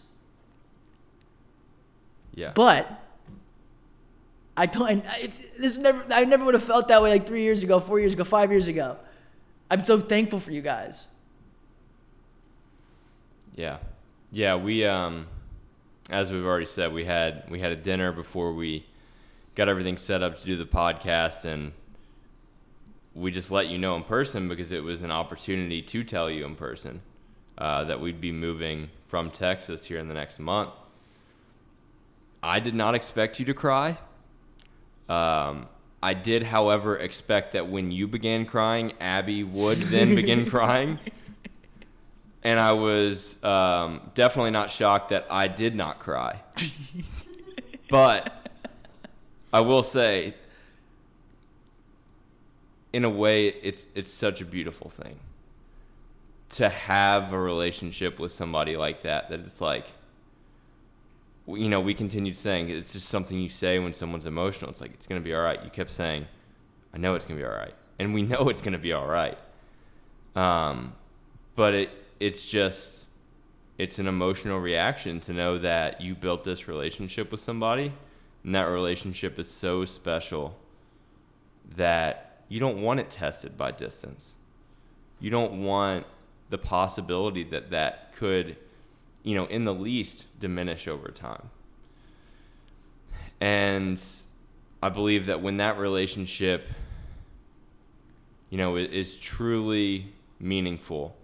Yeah. But I never would have felt that way like 3 years ago, 4 years ago, 5 years ago. I'm so thankful for you guys. Yeah. Yeah, we as we've already said, we had a dinner before we got everything set up to do the podcast, and we just let you know in person because it was an opportunity to tell you in person that we'd be moving from Texas here in the next month. I did not expect you to cry. I did, however, expect that when you began crying, Abby would then begin crying. And I was definitely not shocked that I did not cry. But I will say, in a way, it's such a beautiful thing to have a relationship with somebody like that it's like, you know, we continued saying it's just something you say when someone's emotional. It's like, it's going to be all right. You kept saying, I know it's going to be all right. And we know it's going to be all right. But it's an emotional reaction to know that you built this relationship with somebody, and that relationship is so special that you don't want it tested by distance. You don't want the possibility that could, you know, in the least diminish over time. And I believe that when that relationship, you know, is truly meaningful,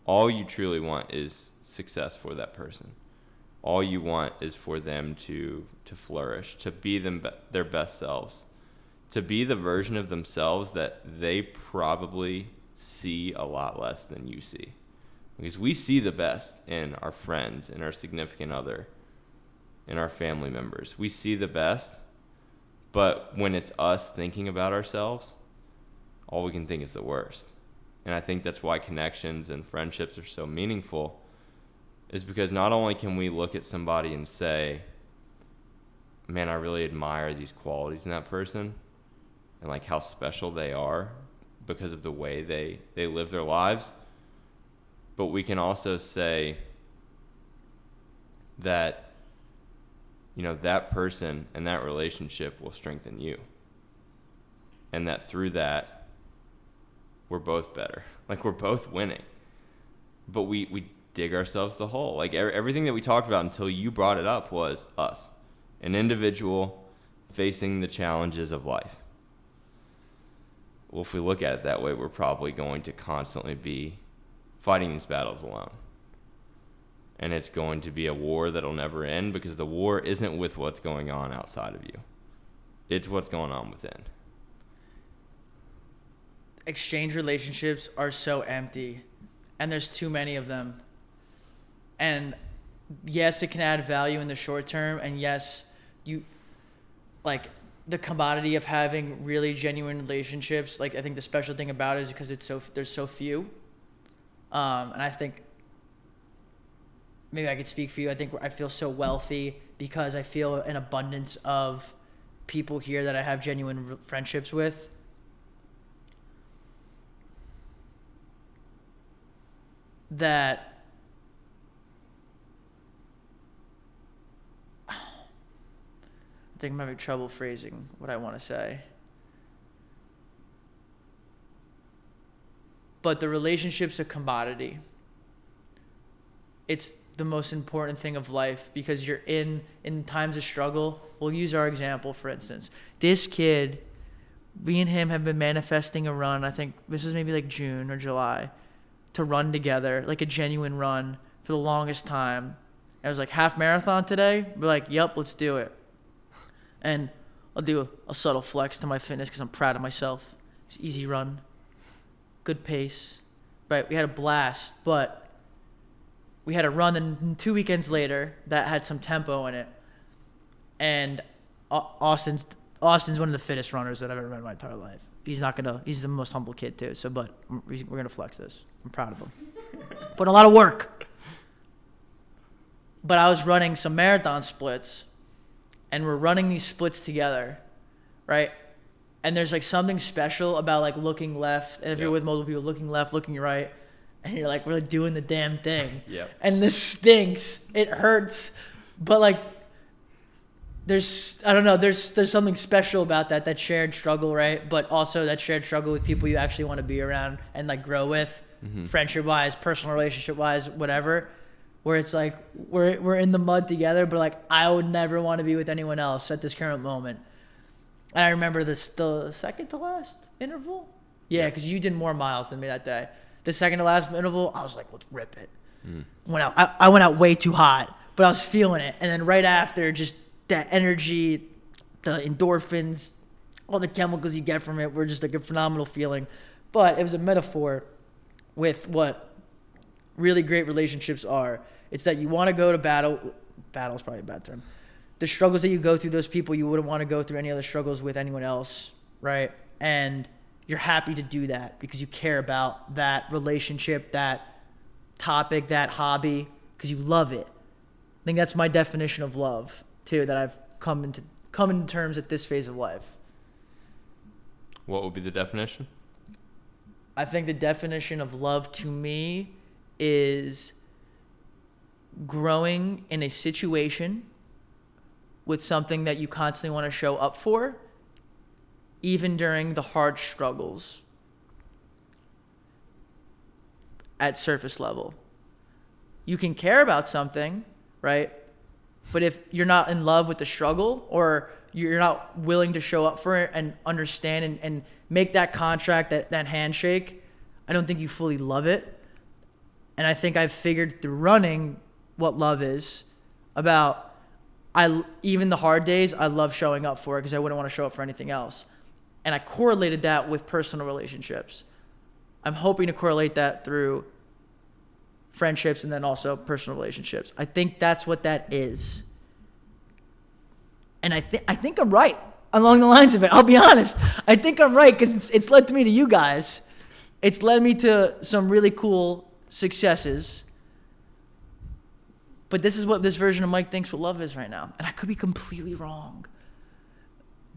all you truly want is success for that person. All you want is for them to flourish, to be their best selves, to be the version of themselves that they probably see a lot less than you see. Because we see the best in our friends, in our significant other, in our family members. We see the best, but when it's us thinking about ourselves, all we can think is the worst. And I think that's why connections and friendships are so meaningful, is because not only can we look at somebody and say, man, I really admire these qualities in that person and like how special they are because of the way they live their lives, but we can also say that, you know, that person and that relationship will strengthen you, and that through that we're both better. Like, we're both winning. But we dig ourselves the hole. Like everything that we talked about until you brought it up was us, an individual facing the challenges of life. Well, if we look at it that way, we're probably going to constantly be fighting these battles alone. And it's going to be a war that'll never end, because the war isn't with what's going on outside of you. It's what's going on within. Exchange relationships are so empty, and there's too many of them. And yes, it can add value in the short term, and yes, you like the commodity of having really genuine relationships. Like, I think the special thing about it is because there's so few. And I think maybe I could speak for you. I think I feel so wealthy because I feel an abundance of people here that I have genuine friendships with. That I think I'm having trouble phrasing what I want to say. But the relationship's a commodity. It's the most important thing of life, because you're in times of struggle. We'll use our example, for instance. This kid, me and him have been manifesting a run. I think this is maybe like June or July, to run together, like a genuine run for the longest time. I was like, half marathon today? We're like, yep, let's do it. And I'll do a subtle flex to my fitness because I'm proud of myself. It's an easy run, good pace. Right, we had a blast, but we had a run then 2 weekends later that had some tempo in it. And Austin's one of the fittest runners that I've ever met in my entire life. He's the most humble kid too. So, but we're going to flex this. I'm proud of him. Put a lot of work. But I was running some marathon splits, and we're running these splits together, right? And there's like something special about like looking left, and if you're with multiple people, looking left, looking right, and you're like really doing the damn thing. Yep. And this stinks. It hurts. But like, there's something special about that shared struggle, right? But also that shared struggle with people you actually want to be around and like grow with, friendship-wise, personal relationship-wise, whatever. Where it's like we're in the mud together, but like I would never want to be with anyone else at this current moment. And I remember the second to last interval. Yeah, because you did more miles than me that day. The second to last interval, I was like, let's rip it. I went out way too hot, but I was feeling it. And then right after, just that energy, the endorphins, all the chemicals you get from it were just like a phenomenal feeling. But it was a metaphor with what really great relationships are. It's that you want to go to battle. Battle is probably a bad term. The struggles that you go through, those people you wouldn't want to go through any other struggles with anyone else, right? And you're happy to do that because you care about that relationship, that topic, that hobby, because you love it. I think that's my definition of love too, that I've come into terms at this phase of life. What would be the definition? I think the definition of love to me is growing in a situation with something that you constantly want to show up for, even during the hard struggles at surface level. You can care about something, right? But if you're not in love with the struggle, or you're not willing to show up for it and understand and make that contract, that handshake, I don't think you fully love it. And I think I've figured through running what love is about. Even the hard days, I love showing up for it because I wouldn't want to show up for anything else. And I correlated that with personal relationships. I'm hoping to correlate that through friendships and then also personal relationships. I think that's what that is. And I think I'm right along the lines of it. I'll be honest. I think I'm right because it's led me to you guys. It's led me to some really cool successes. But this is what this version of Mike thinks what love is right now. And I could be completely wrong.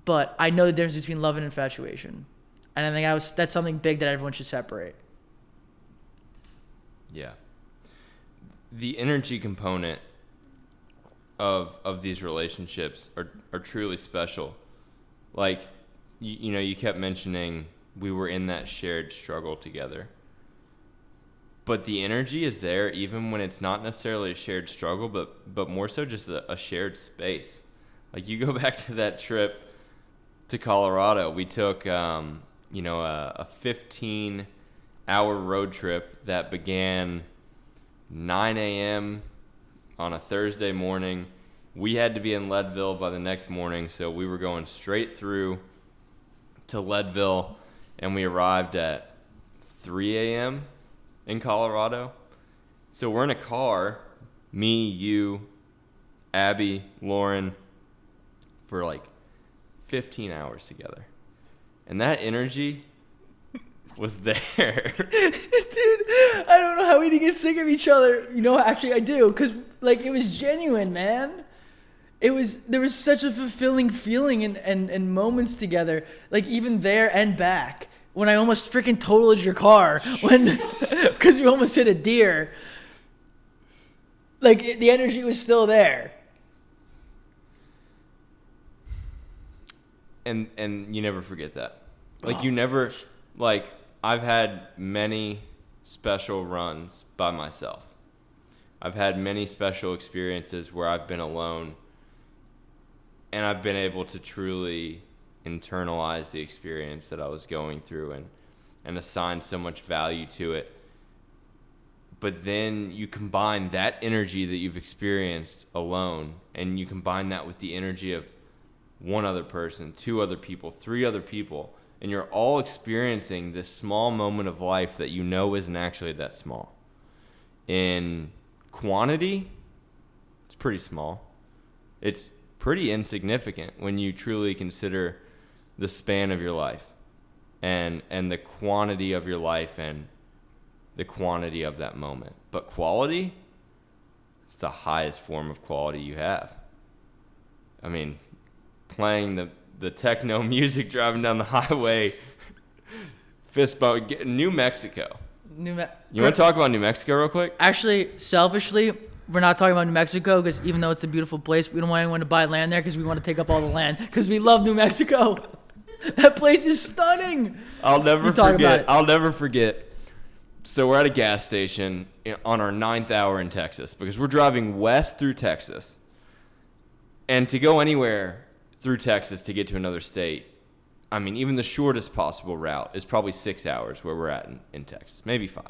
But I know the difference between love and infatuation. And I think that's something big that everyone should separate. Yeah. The energy component of these relationships are truly special. Like, you kept mentioning we were in that shared struggle together. but the energy is there even when it's not necessarily a shared struggle, but more so just a shared space. Like you go back to that trip to Colorado, we took a 15-hour road trip that began 9 a.m. on a Thursday morning. We had to be in Leadville by the next morning, so we were going straight through to Leadville, and we arrived at 3 a.m. in Colorado. So we're in a car, me, you, Abby, Lauren, for like 15 hours together. And that energy was there. Dude, I don't know how we didn't get sick of each other. Actually I do, because like it was genuine, man. There was such a fulfilling feeling and moments together, like even there and back. When I almost freaking totaled your car, because you almost hit a deer. Like the energy was still there. And you never forget that. Like you never, like I've had many special runs by myself. I've had many special experiences where I've been alone and I've been able to truly internalize the experience that I was going through and assign so much value to it. But then you combine that energy that you've experienced alone and you combine that with the energy of one other person, two other people, three other people, and you're all experiencing this small moment of life that isn't actually that small. In quantity, it's pretty small. It's pretty insignificant when you truly consider the span of your life and the quantity of your life and the quantity of that moment. But quality, it's the highest form of quality you have. I mean, playing the techno music driving down the highway, fist bump, New Mexico. You want to talk about New Mexico real quick? Actually, selfishly, we're not talking about New Mexico because even though it's a beautiful place, we don't want anyone to buy land there because we want to take up all the land because we love New Mexico. That place is stunning. I'll never forget. So we're at a gas station on our 9th hour in Texas because we're driving west through Texas. And to go anywhere through Texas to get to another state, I mean, even the shortest possible route is probably 6 hours where we're at in Texas, maybe 5,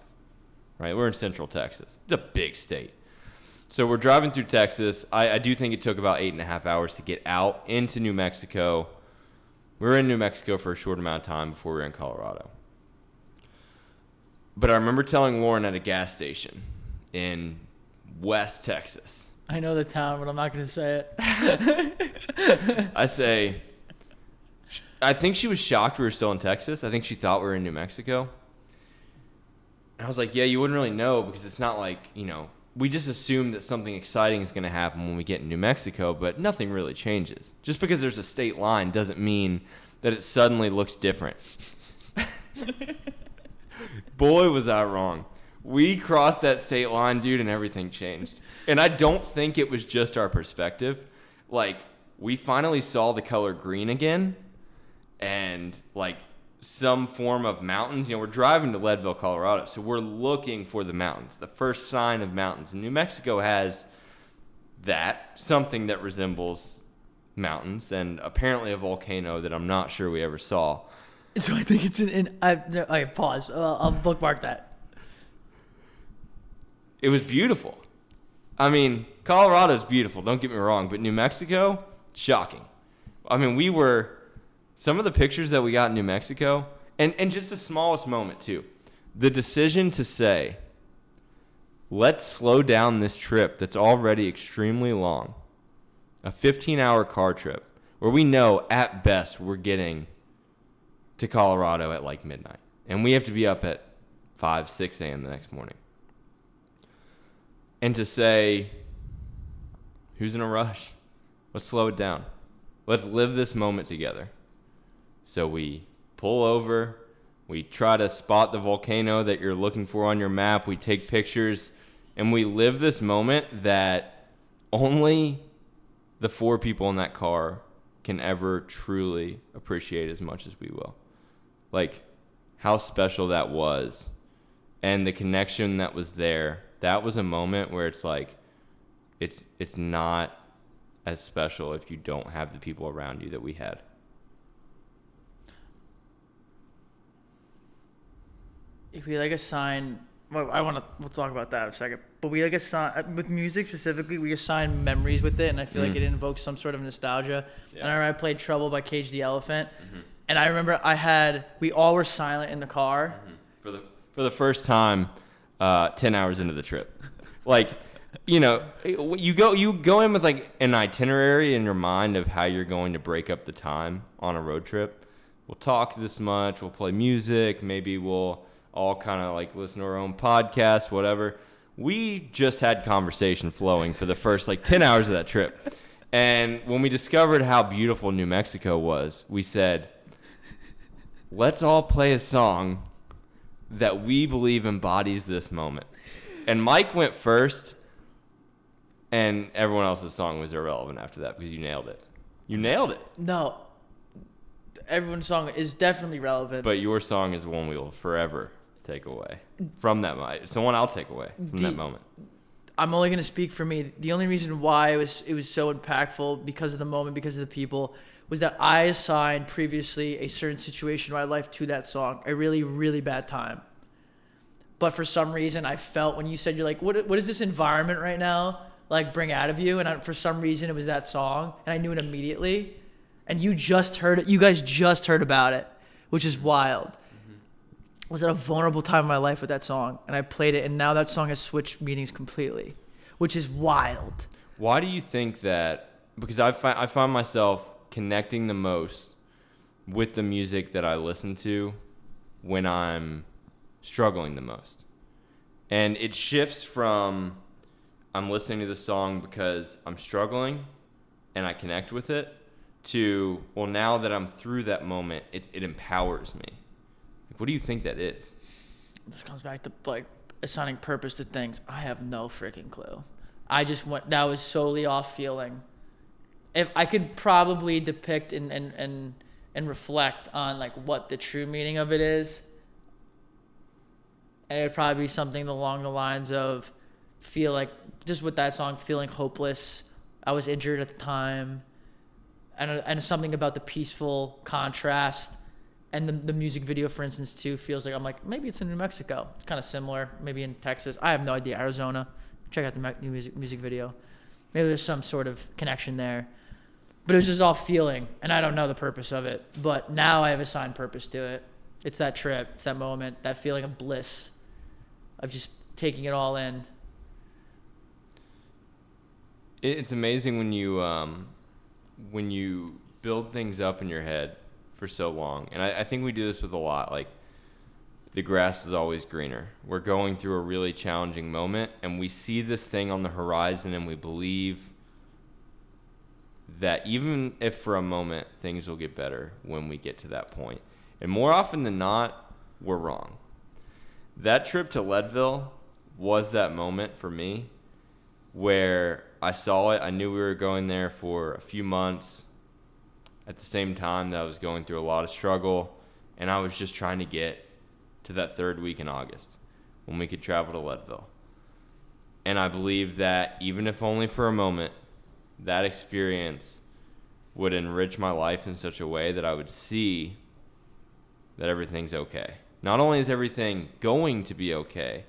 right? We're in central Texas. It's a big state. So we're driving through Texas. I do think it took about 8.5 hours to get out into New Mexico. We were in New Mexico for a short amount of time before we were in Colorado. But I remember telling Lauren at a gas station in West Texas. I know the town, but I'm not going to say it. I think she was shocked we were still in Texas. I think she thought we were in New Mexico. And I was like, yeah, you wouldn't really know because it's not like, we just assume that something exciting is going to happen when we get in New Mexico, but nothing really changes. Just because there's a state line doesn't mean that it suddenly looks different. Boy, was I wrong. We crossed that state line, dude, and everything changed. And I don't think it was just our perspective. Like, we finally saw the color green again and, like, some form of mountains. We're driving to Leadville, Colorado, so we're looking for the mountains, the first sign of mountains. And New Mexico has that, something that resembles mountains, and apparently a volcano that I'm not sure we ever saw. So I think it's I pause. I'll bookmark that. It was beautiful. I mean, Colorado's beautiful, don't get me wrong, but New Mexico, shocking. I mean, some of the pictures that we got in New Mexico, and just the smallest moment too, the decision to say, let's slow down this trip that's already extremely long, a 15-hour car trip, where we know at best we're getting to Colorado at like midnight, and we have to be up at 5, 6 a.m. the next morning. And to say, who's in a rush? Let's slow it down. Let's live this moment together. So we pull over. We try to spot the volcano that you're looking for on your map. We take pictures. And we live this moment that only the 4 people in that car can ever truly appreciate as much as we will. Like, how special that was and the connection that was there, that was a moment where it's like, it's not as special if you don't have the people around you that we had. If we like assign, well, we'll talk about that in a second. But we like assign with music specifically, we assign memories with it, and I feel like it invokes some sort of nostalgia. Yeah. And I remember I played "Trouble" by Cage the Elephant, Mm-hmm. and I remember we all were silent in the car. Mm-hmm. For the first time, 10 hours into the trip, like, you know, you go in with like an itinerary in your mind of how you're going to break up the time on a road trip. We'll talk this much. We'll play music. Maybe we'll all kind of like listen to our own podcasts, whatever. We just had conversation flowing for the first like 10 hours of that trip. And when we discovered how beautiful New Mexico was, we said, let's all play a song that we believe embodies this moment. And Mike went first, and everyone else's song was irrelevant after that because you nailed it. You nailed it. No, everyone's song is definitely relevant. But your song is one we will forever take away from that moment. It's the one I'll take away from that moment. I'm only going to speak for me. The only reason why it was so impactful because of the moment, because of the people, was that I assigned previously a certain situation in my life to that song, a really, really bad time. But for some reason, I felt when you said, you're like, what is this environment right now like bring out of you? And for some reason, it was that song, and I knew it immediately. And you guys just heard about it, which is wild. I was at a vulnerable time in my life with that song, and I played it, and now that song has switched meanings completely, which is wild. Why do you think that? Because I find myself connecting the most with the music that I listen to when I'm struggling the most. And it shifts from I'm listening to the song because I'm struggling and I connect with it to, well, now that I'm through that moment, it empowers me. What do you think that is? This comes back to like assigning purpose to things. I have no freaking clue. That was solely off feeling. If I could probably depict and reflect on like what the true meaning of it is, and it'd probably be something along the lines of feel like, just with that song, feeling hopeless. I was injured at the time, and something about the peaceful contrast. And the music video, for instance, too, feels like I'm like, maybe it's in New Mexico. It's kind of similar. Maybe in Texas. I have no idea. Arizona. Check out the new music video. Maybe there's some sort of connection there. But it was just all feeling, and I don't know the purpose of it. But now I have assigned purpose to it. It's that trip. It's that moment. That feeling of bliss. Of just taking it all in. It's amazing when you build things up in your head for so long. And I think we do this with a lot. Like, the grass is always greener. We're going through a really challenging moment, and we see this thing on the horizon, and we believe that even if for a moment things will get better when we get to that point. And more often than not, we're wrong. That trip to Leadville was that moment for me where I saw it. I knew we were going there for a few months. At the same time that I was going through a lot of struggle, and I was just trying to get to that third week in August when we could travel to Leadville. And I believe that even if only for a moment, that experience would enrich my life in such a way that I would see that everything's okay. Not only is everything going to be okay,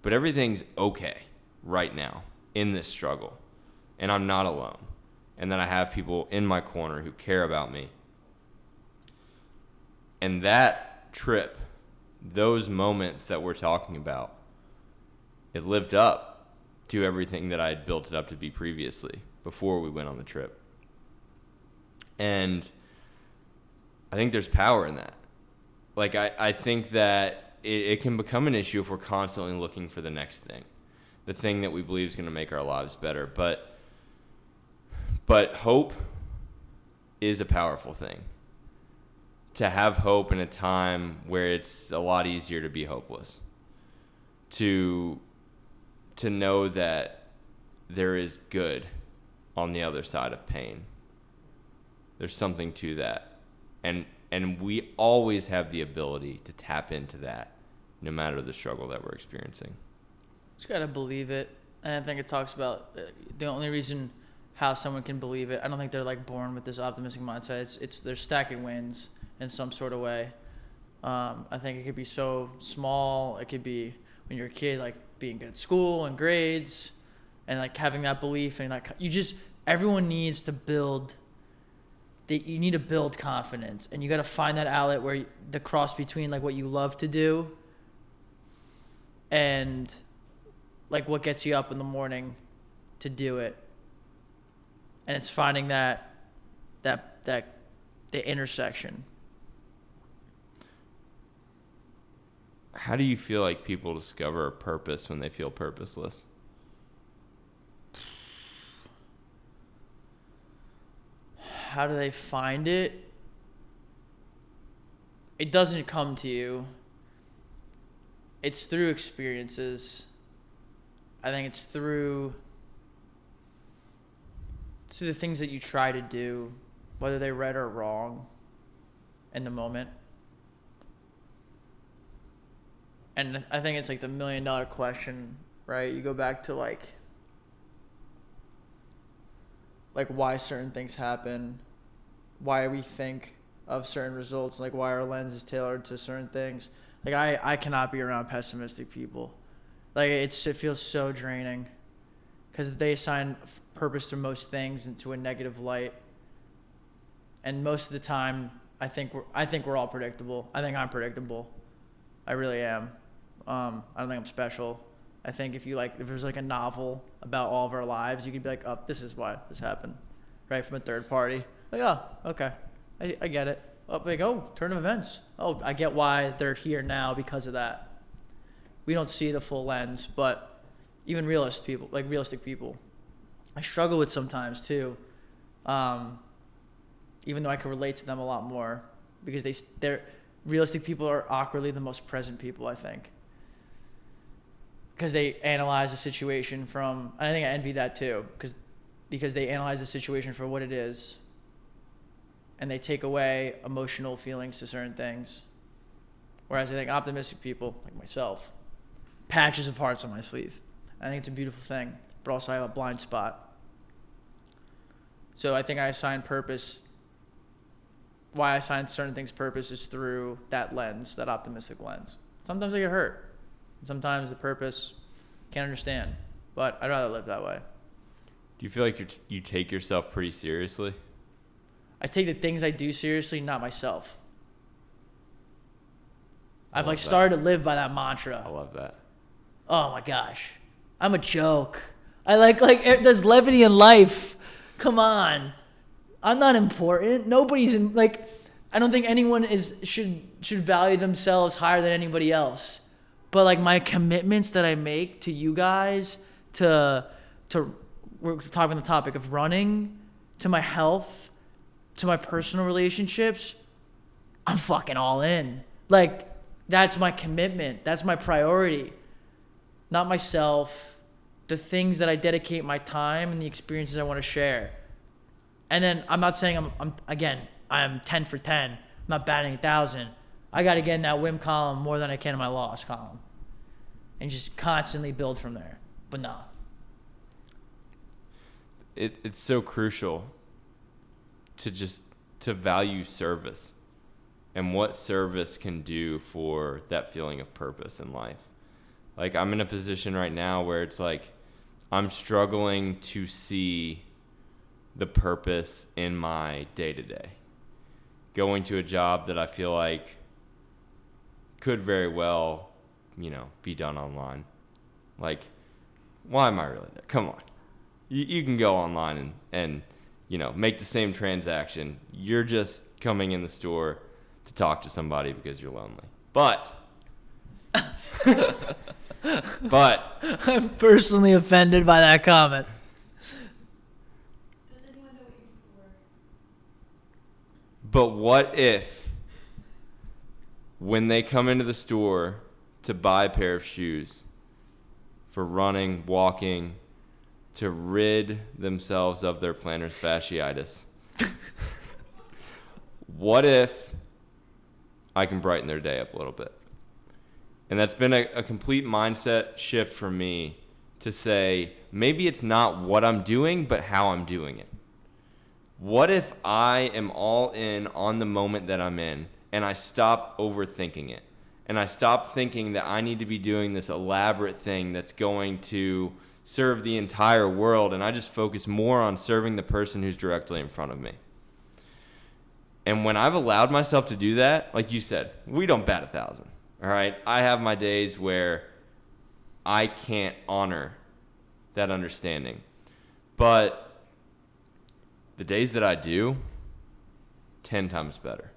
but everything's okay right now in this struggle, and I'm not alone. And that I have people in my corner who care about me. And that trip, those moments that we're talking about, it lived up to everything that I had built it up to be previously, before we went on the trip. And I think there's power in that. Like, I think that it can become an issue if we're constantly looking for the next thing, the thing that we believe is going to make our lives better. But hope is a powerful thing. To have hope in a time where it's a lot easier to be hopeless. To know that there is good on the other side of pain. There's something to that. And we always have the ability to tap into that no matter the struggle that we're experiencing. Just gotta believe it. And I think it talks about the only reason how someone can believe it. I don't think they're like born with this optimistic mindset. It's they're stacking wins in some sort of way. I think it could be so small. It could be when you're a kid, like being good at school and grades, and like having that belief, and like everyone needs to build. You need to build confidence, and you got to find that outlet where the cross between like what you love to do and like what gets you up in the morning to do it. And it's finding the intersection. How do you feel like people discover a purpose when they feel purposeless? How do they find it? It doesn't come to you. It's through experiences. I think it's through the things that you try to do, whether they're right or wrong in the moment. And I think it's like the $1 million question, right? You go back to like why certain things happen, why we think of certain results, like why our lens is tailored to certain things. Like I cannot be around pessimistic people. Like it feels so draining because they assign purpose to most things into a negative light. And most of the time, I think we're all predictable. I think I'm predictable. I really am. I don't think I'm special. I think if there's like a novel about all of our lives, you could be like, oh, this is why this happened, right? From a third party. Like, oh, okay. I get it. Oh, like, oh, turn of events. Oh, I get why they're here now because of that. We don't see the full lens, but even realistic people, I struggle with sometimes too. Even though I can relate to them a lot more because they're realistic people are awkwardly the most present people, I think. Because they analyze the situation from, I think I envy that too, because they analyze the situation for what it is, and they take away emotional feelings to certain things. Whereas I think optimistic people, like myself, patches of hearts on my sleeve. I think it's a beautiful thing, but also I have a blind spot. So I think I assign purpose. Why I assign certain things purpose is through that lens, that optimistic lens. Sometimes I get hurt. Sometimes the purpose can't understand, but I'd rather live that way. Do you feel like you take yourself pretty seriously? I take the things I do seriously, not myself. I've started to live by that mantra. I love that. Oh my gosh, I'm a joke. I like there's levity in life. Come on, I'm not important. Nobody's in I don't think anyone should value themselves higher than anybody else. But like my commitments that I make to you guys, we're talking the topic of running, to my health, to my personal relationships, I'm fucking all in. Like that's my commitment. That's my priority. Not myself, the things that I dedicate my time and the experiences I want to share. And then I'm not saying I'm 10 for 10. I'm not batting 1,000. I got to get in that win column more than I can in my loss column. And just constantly build from there. But no. It's so crucial to value service and what service can do for that feeling of purpose in life. Like I'm in a position right now where it's like I'm struggling to see the purpose in my day-to-day. Going to a job that I feel like could very well, be done online. Like, why am I really there? Come on. You can go online and make the same transaction. You're just coming in the store to talk to somebody because you're lonely. But I'm personally offended by that comment. Does anyone know what you do for work? But what if when they come into the store to buy a pair of shoes for running, walking, to rid themselves of their plantar fasciitis, what if I can brighten their day up a little bit? And that's been a complete mindset shift for me to say, maybe it's not what I'm doing, but how I'm doing it. What if I am all in on the moment that I'm in and I stop overthinking it? And I stop thinking that I need to be doing this elaborate thing that's going to serve the entire world, and I just focus more on serving the person who's directly in front of me. And when I've allowed myself to do that, like you said, we don't bat 1,000. All right? I have my days where I can't honor that understanding. But the days that I do, 10 times better.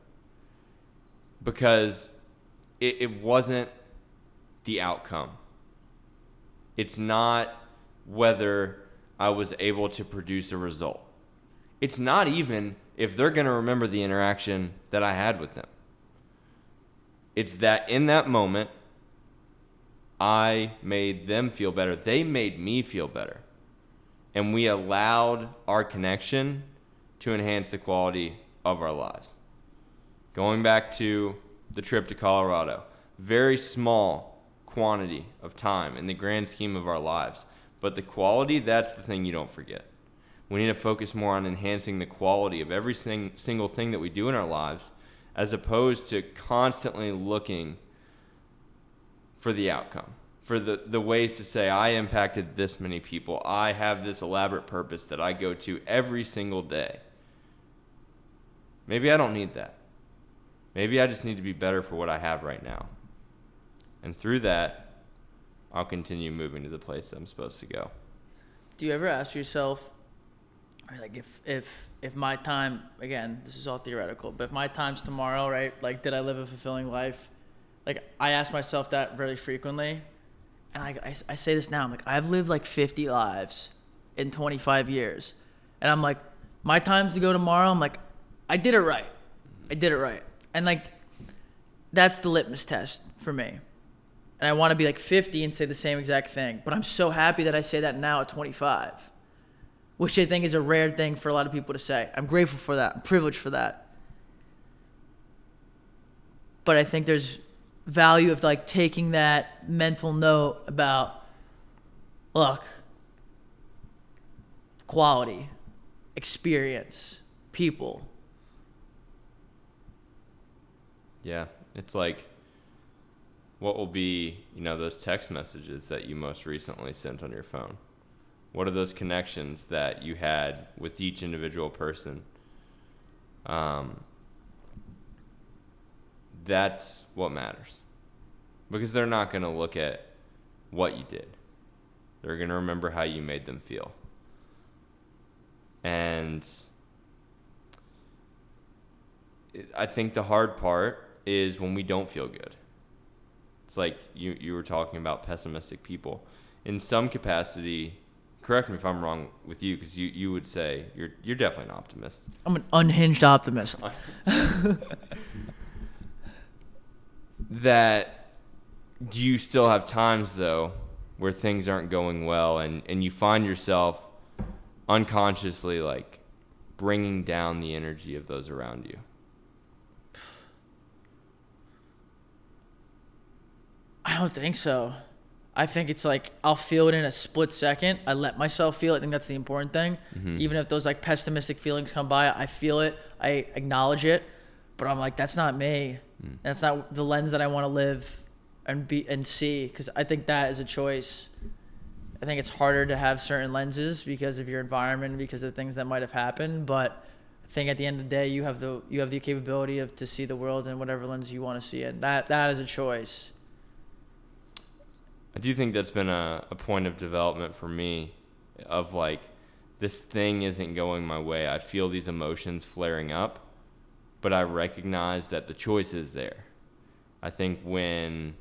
Because it wasn't the outcome. It's not whether I was able to produce a result. It's not even if they're going to remember the interaction that I had with them. It's that in that moment, I made them feel better. They made me feel better. And we allowed our connection to enhance the quality of our lives. Going back to the trip to Colorado, very small quantity of time in the grand scheme of our lives. But the quality, that's the thing you don't forget. We need to focus more on enhancing the quality of every single thing that we do in our lives, as opposed to constantly looking for the outcome, for the ways to say, I impacted this many people. I have this elaborate purpose that I go to every single day. Maybe I don't need that. Maybe I just need to be better for what I have right now. And through that, I'll continue moving to the place that I'm supposed to go. Do you ever ask yourself, like, if my time, again, this is all theoretical, but if my time's tomorrow, right, like, did I live a fulfilling life? Like, I ask myself that very frequently, and I say this now, I'm like, I've lived like 50 lives in 25 years, and I'm like, my time's to go tomorrow, I'm like, I did it right. And like, that's the litmus test for me. And I want to be like 50 and say the same exact thing. But I'm so happy that I say that now at 25, which I think is a rare thing for a lot of people to say. I'm grateful for that. I'm privileged for that. But I think there's value of like taking that mental note about, look, quality, experience, people. Yeah, it's like, what will be, those text messages that you most recently sent on your phone? What are those connections that you had with each individual person? That's what matters. Because they're not going to look at what you did. They're going to remember how you made them feel. And I think the hard part is when we don't feel good. It's like you were talking about pessimistic people. In some capacity, correct me if I'm wrong with you, because you would say you're definitely an optimist. I'm an unhinged optimist. That, do you still have times, though, where things aren't going well and you find yourself unconsciously, like, bringing down the energy of those around you? I don't think so. I think it's like I'll feel it in a split second. I let myself feel it. I think that's the important thing. Mm-hmm. Even if those like pessimistic feelings come by, I feel it. I acknowledge it. But I'm like, that's not me. That's not the lens that I want to live and be and see. Because I think that is a choice. I think it's harder to have certain lenses because of your environment, because of things that might have happened. But I think at the end of the day, you have the capability to see the world in whatever lens you want to see it. That is a choice. I do think that's been a point of development for me, of like, this thing isn't going my way. I feel these emotions flaring up, but I recognize that the choice is there. I think when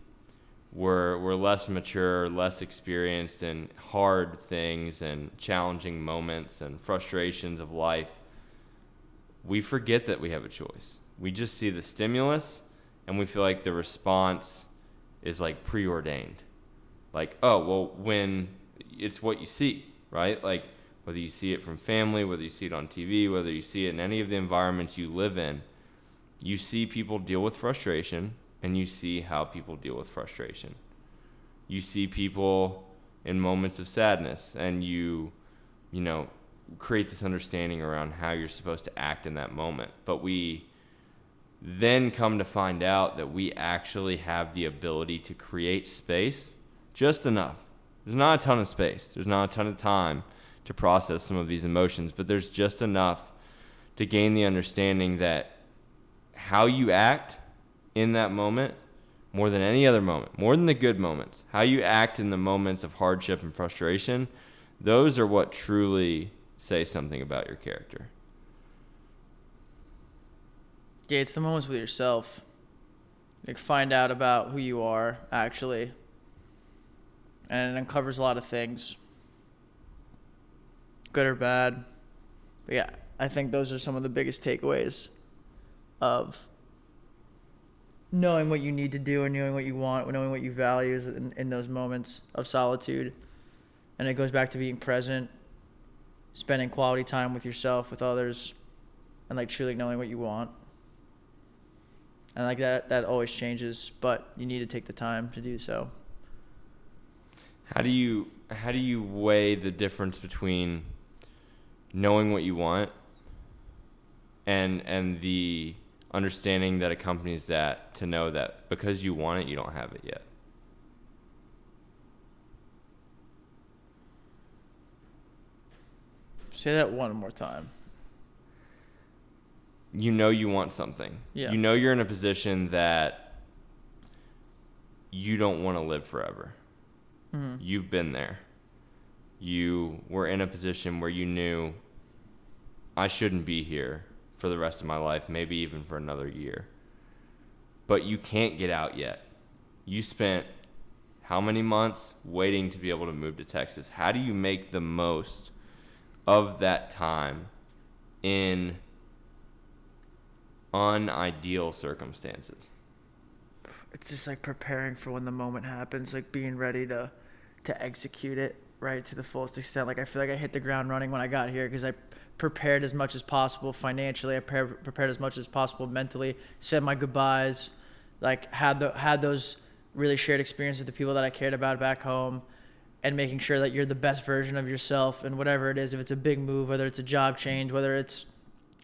we're less mature, less experienced in hard things and challenging moments and frustrations of life, we forget that we have a choice. We just see the stimulus and we feel like the response is like preordained. Like, oh, well, when it's what you see, right? Like, whether you see it from family, whether you see it on TV, whether you see it in any of the environments you live in, you see people deal with frustration and you see how people deal with frustration. You see people in moments of sadness, and you know, create this understanding around how you're supposed to act in that moment. But we then come to find out that we actually have the ability to create space just enough. There's not a ton of space. There's not a ton of time to process some of these emotions, but there's just enough to gain the understanding that how you act in that moment, more than any other moment, more than the good moments, how you act in the moments of hardship and frustration, those are what truly say something about your character. Yeah, it's the moments with yourself. Like, find out about who you are, actually. And it uncovers a lot of things, good or bad. But yeah, I think those are some of the biggest takeaways of knowing what you need to do and knowing what you want, knowing what you value in those moments of solitude. And it goes back to being present, spending quality time with yourself, with others, and like truly knowing what you want. And like that always changes, but you need to take the time to do so. How do you weigh the difference between knowing what you want and the understanding that accompanies that, to know that because you want it, you don't have it yet? Say that one more time. You know you want something. Yeah. You know you're in a position that you don't want to live forever. Mm-hmm. You've been there. You were in a position where you knew, I shouldn't be here for the rest of my life, maybe even for another year. But you can't get out yet. You spent how many months waiting to be able to move to Texas? How do you make the most of that time in unideal circumstances? It's just like preparing for when the moment happens, like being ready to execute it, right, to the fullest extent. Like, I feel like I hit the ground running when I got here because I prepared as much as possible financially. I prepared as much as possible mentally, said my goodbyes, like had those really shared experiences with the people that I cared about back home, and making sure that you're the best version of yourself and whatever it is, if it's a big move, whether it's a job change, whether it's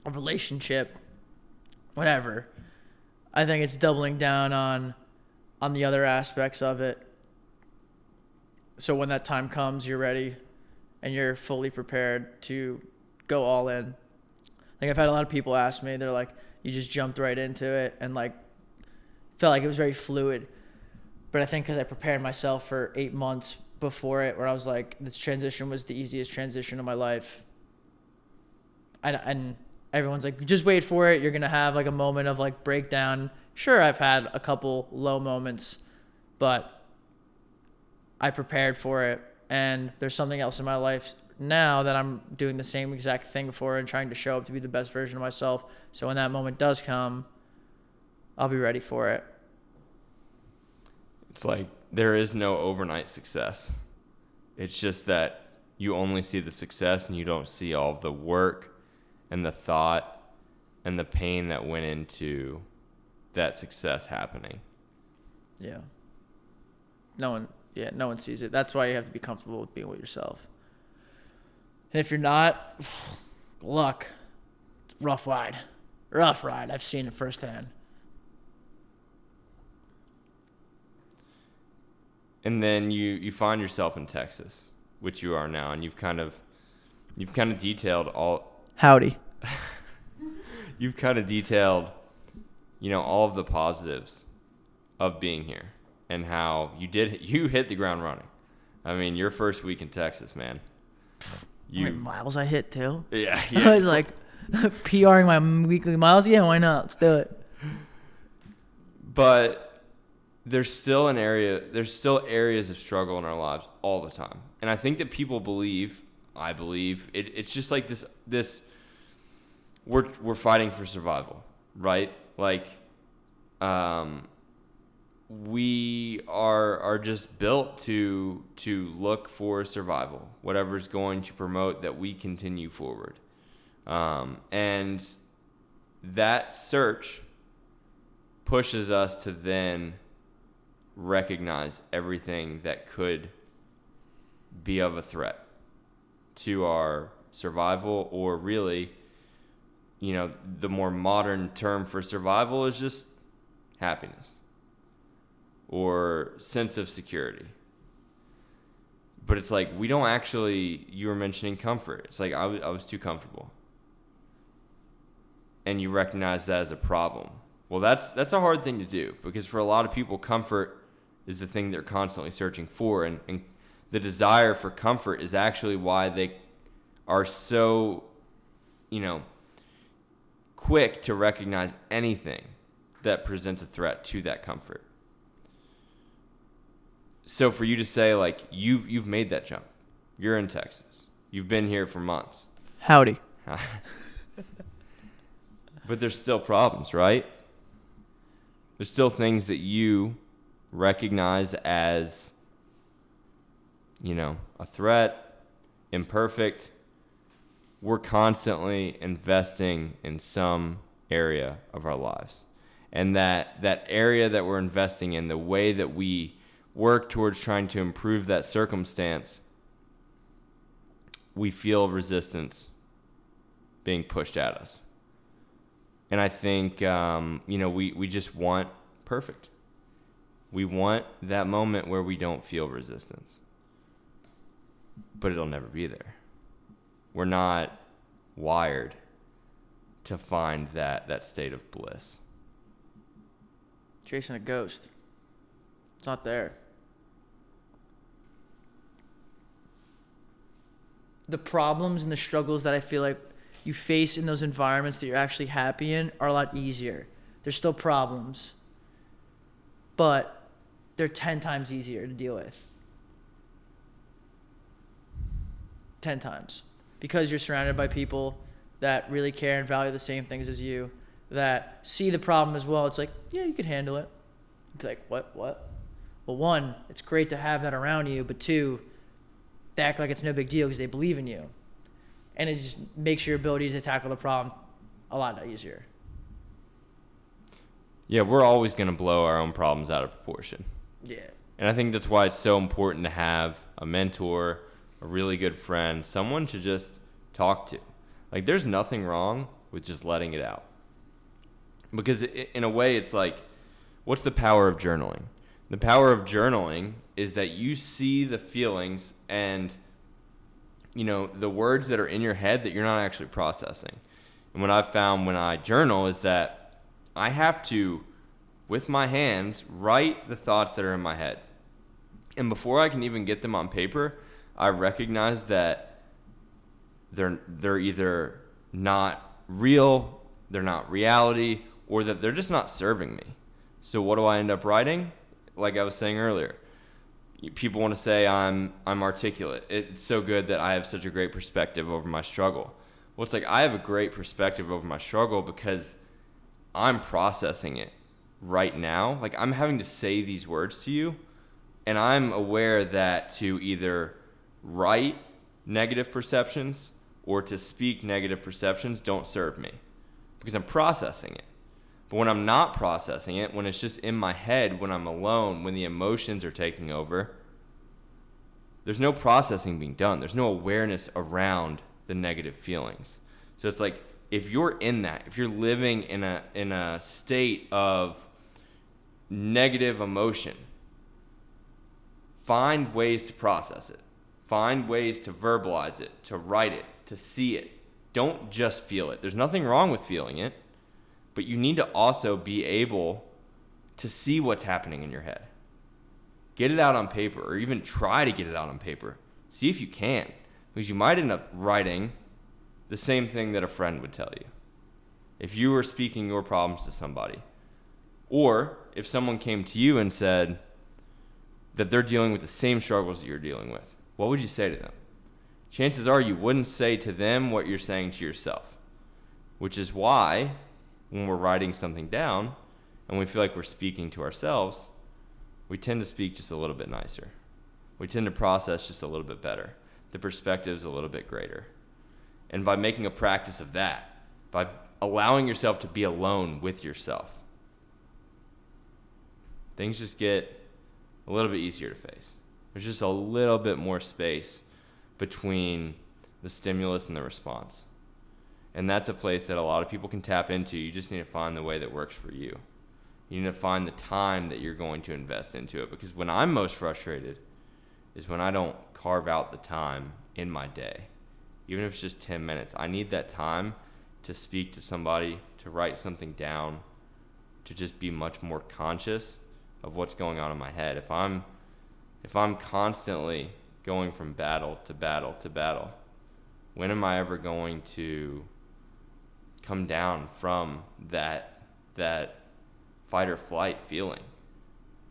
a relationship, whatever. I think it's doubling down on the other aspects of it. So when that time comes, you're ready and you're fully prepared to go all in. Like, I've had a lot of people ask me, they're like, you just jumped right into it, and like felt like it was very fluid. But I think because I prepared myself for 8 months before it, where I was like, this transition was the easiest transition of my life. And everyone's like, just wait for it. You're going to have like a moment of like breakdown. Sure, I've had a couple low moments, but I prepared for it. And there's something else in my life now that I'm doing the same exact thing for and trying to show up to be the best version of myself. So when that moment does come, I'll be ready for it. It's like there is no overnight success. It's just that you only see the success and you don't see all of the work and the thought and the pain that went into that success happening. Yeah. No one sees it. That's why you have to be comfortable with being with yourself. And if you're not, luck. It's rough ride. I've seen it firsthand. And then you find yourself in Texas, which you are now, and you've kind of detailed all. Howdy. You've kind of detailed, all of the positives of being here and how you hit the ground running. I mean, your first week in Texas, man. How many miles I hit too? Yeah. I was like PRing my weekly miles. Yeah, why not? Let's do it. But there's still areas of struggle in our lives all the time. And I think that people I believe it's just like this we're fighting for survival, right? Like we are just built to look for survival, whatever's going to promote that we continue forward. And that search pushes us to then recognize everything that could be of a threat to our survival, or really, the more modern term for survival is just happiness or sense of security. But it's like, we don't actually, you were mentioning comfort. It's like, I was too comfortable. And you recognize that as a problem. Well, that's a hard thing to do, because for a lot of people, comfort is the thing they're constantly searching for. And the desire for comfort is actually why they are so, quick to recognize anything that presents a threat to that comfort. So for you to say, like, you've made that jump. You're in Texas. You've been here for months. Howdy. But there's still problems, right? There's still things that you recognize as, a threat, imperfect. We're constantly investing in some area of our lives. And that area that we're investing in, the way that we work towards trying to improve that circumstance, we feel resistance being pushed at us. And I think, we just want perfect. We want that moment where we don't feel resistance. But it'll never be there. We're not wired to find that state of bliss. Chasing a ghost. It's not there. The problems and the struggles that I feel like you face in those environments that you're actually happy in are a lot easier. There's still problems, but they're 10 times easier to deal with. 10 times. Because you're surrounded by people that really care and value the same things as you, that see the problem as well. It's like, yeah, you can handle it. You'd be like, what? Well, one, it's great to have that around you, but two, they act like it's no big deal because they believe in you. And it just makes your ability to tackle the problem a lot easier. Yeah, we're always going to blow our own problems out of proportion. Yeah. And I think that's why it's so important to have a mentor, a really good friend, someone to just talk to. Like, there's nothing wrong with just letting it out. Because in a way, it's like, what's the power of journaling? The power of journaling is that you see the feelings and, the words that are in your head that you're not actually processing. And what I've found when I journal is that I have to, with my hands, write the thoughts that are in my head. And before I can even get them on paper, I recognize that they're either not real, they're not reality, or that they're just not serving me. So what do I end up writing? Like I was saying earlier, people want to say I'm articulate. It's so good that I have such a great perspective over my struggle. Well, it's like I have a great perspective over my struggle because I'm processing it right now. Like, I'm having to say these words to you, and I'm aware that to either write negative perceptions or to speak negative perceptions don't serve me because I'm processing it. But when I'm not processing it, when it's just in my head, when I'm alone, when the emotions are taking over, there's no processing being done. There's no awareness around the negative feelings. So it's like, if you're in that, if you're living in a state of negative emotion, find ways to process it. Find ways to verbalize it, to write it, to see it. Don't just feel it. There's nothing wrong with feeling it, but you need to also be able to see what's happening in your head. Get it out on paper, or even try to get it out on paper. See if you can, because you might end up writing the same thing that a friend would tell you if you were speaking your problems to somebody. Or if someone came to you and said that they're dealing with the same struggles that you're dealing with, what would you say to them? Chances are you wouldn't say to them what you're saying to yourself, which is why when we're writing something down and we feel like we're speaking to ourselves, we tend to speak just a little bit nicer. We tend to process just a little bit better. The perspective's a little bit greater. And by making a practice of that, by allowing yourself to be alone with yourself, things just get a little bit easier to face. There's just a little bit more space between the stimulus and the response. And that's a place that a lot of people can tap into. You just need to find the way that works for you. You need to find the time that you're going to invest into it. Because when I'm most frustrated is when I don't carve out the time in my day. Even if it's just 10 minutes. I need that time to speak to somebody, to write something down, to just be much more conscious of what's going on in my head. If I'm constantly going from battle to battle to battle, when am I ever going to come down from that fight or flight feeling?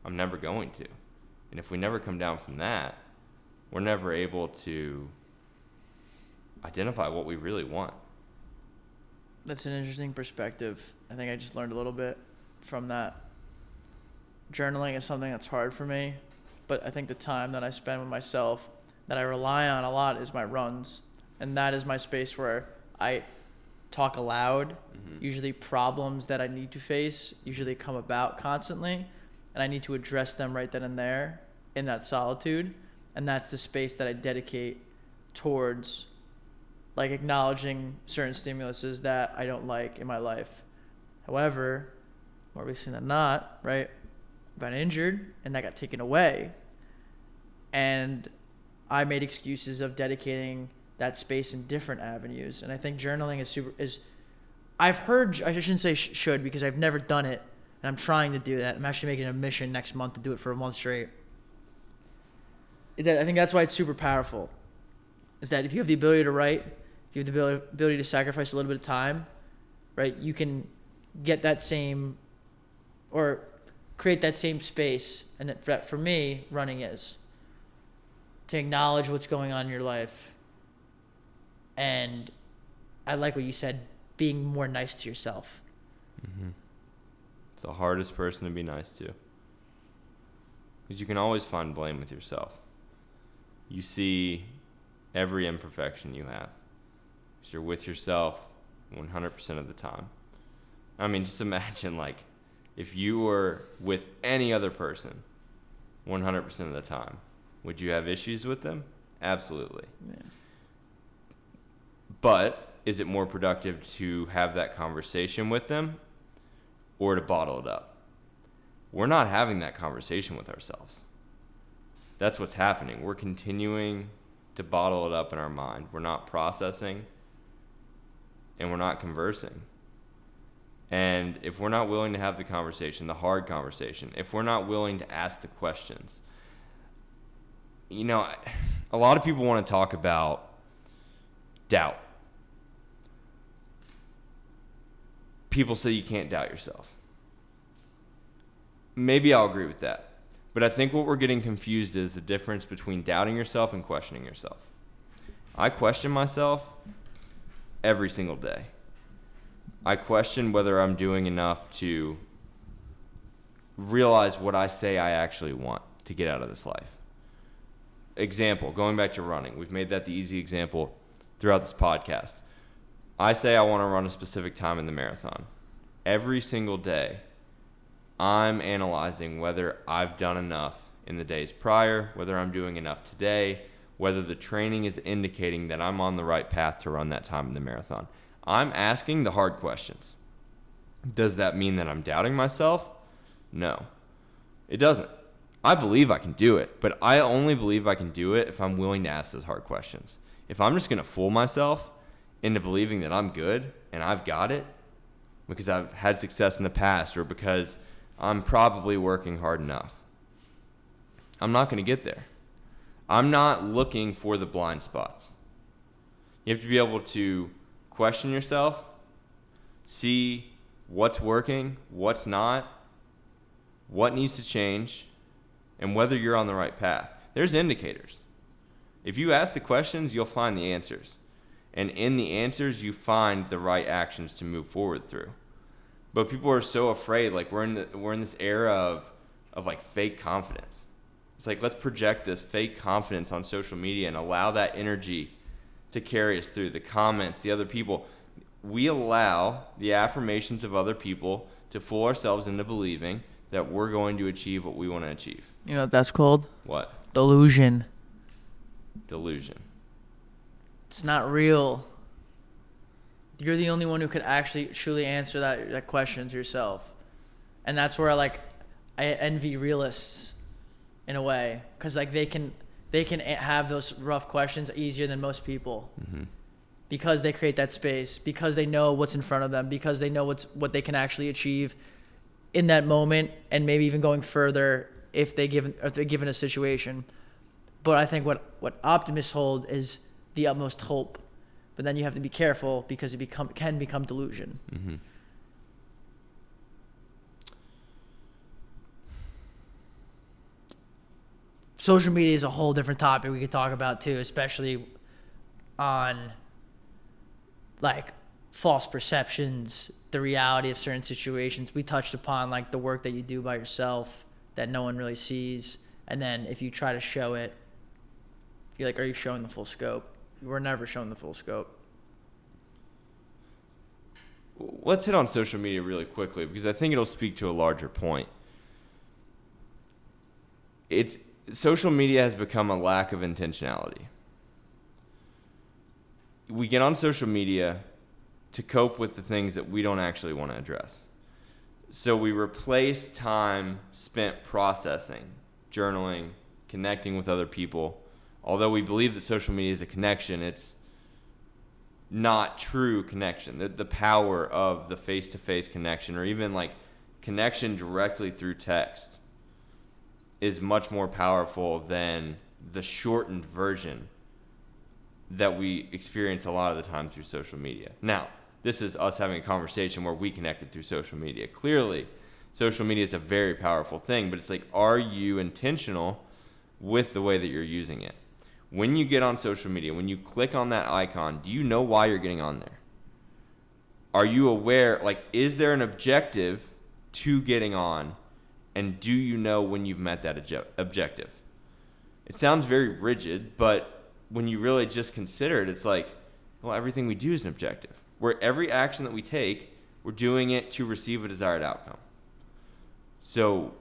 I'm never going to. And if we never come down from that, we're never able to identify what we really want. That's an interesting perspective. I think I just learned a little bit from that. Journaling is something that's hard for me, but I think the time that I spend with myself that I rely on a lot is my runs. And that is my space where I talk aloud. Usually problems that I need to face usually come about constantly, and I need to address them right then and there in that solitude. And that's the space that I dedicate towards like acknowledging certain stimuluses that I don't like in my life. However, more recently than not, right, I got injured and that got taken away. And I made excuses of dedicating that space in different avenues. And I think journaling is I've heard, I shouldn't say should because I've never done it. And I'm trying to do that. I'm actually making a mission next month to do it for a month straight. I think that's why it's super powerful. Is that if you have the ability to write, if you have the ability to sacrifice a little bit of time, right, you can get that same or create that same space. And that for me, running is to acknowledge what's going on in your life. And I like what you said, being more nice to yourself. Mm-hmm. It's the hardest person to be nice to. Because you can always find blame with yourself. You see every imperfection you have. Because you're with yourself 100% of the time. I mean, just imagine, like, if you were with any other person 100% of the time, would you have issues with them? Absolutely. Yeah. But is it more productive to have that conversation with them or to bottle it up? We're not having that conversation with ourselves. That's what's happening. We're continuing to bottle it up in our mind. We're not processing and we're not conversing. And if we're not willing to have the conversation, the hard conversation, if we're not willing to ask the questions, you know, a lot of people want to talk about doubt. People say you can't doubt yourself. Maybe I'll agree with that. But I think what we're getting confused is the difference between doubting yourself and questioning yourself. I question myself every single day. I question whether I'm doing enough to realize what I say I actually want to get out of this life. Example, going back to running. We've made that the easy example throughout this podcast. I say I want to run a specific time in the marathon. Every single day, I'm analyzing whether I've done enough in the days prior, whether I'm doing enough today, whether the training is indicating that I'm on the right path to run that time in the marathon. I'm asking the hard questions. Does that mean that I'm doubting myself? No, it doesn't. I believe I can do it, but I only believe I can do it if I'm willing to ask those hard questions. If I'm just going to fool myself into believing that I'm good and I've got it because I've had success in the past or because I'm probably working hard enough, I'm not going to get there. I'm not looking for the blind spots. You have to be able to question yourself, see what's working, what's not, what needs to change, and whether you're on the right path. There's indicators. If you ask the questions, you'll find the answers. And in the answers, you find the right actions to move forward through. But people are so afraid, like we're in this era of like fake confidence. It's like, let's project this fake confidence on social media and allow that energy to carry us through the comments, the other people. We allow the affirmations of other people to fool ourselves into believing that we're going to achieve what we want to achieve. You know what that's called? What? Delusion. Delusion. It's not real. You're the only one who could actually truly answer that question to yourself. And that's where I envy realists in a way, because like they can have those rough questions easier than most people. Mm-hmm. Because they create that space, because they know what's in front of them, because they know what they can actually achieve in that moment, and maybe even going further if they're given a situation. But I think what optimists hold is the utmost hope, but then you have to be careful because it can become delusion. Mm-hmm. Social media is a whole different topic we could talk about too, especially on like false perceptions, the reality of certain situations. We touched upon like the work that you do by yourself that no one really sees, and then if you try to show it, you're like, are you showing the full scope? We're never showing the full scope. Let's hit on social media really quickly because I think it'll speak to a larger point. Social media has become a lack of intentionality. We get on social media to cope with the things that we don't actually want to address. So we replace time spent processing, journaling, connecting with other people. Although we believe that social media is a connection, it's not true connection. The power of the face-to-face connection, or even like connection directly through text, is much more powerful than the shortened version that we experience a lot of the time through social media. Now, this is us having a conversation where we connected through social media. Clearly, social media is a very powerful thing, but it's like, are you intentional with the way that you're using it? When you get on social media, when you click on that icon, do you know why you're getting on there? Are you aware, like, is there an objective to getting on? And do you know when you've met that objective? It sounds very rigid, but when you really just consider it, it's like, well, everything we do is an objective. Where every action that we take, we're doing it to receive a desired outcome. So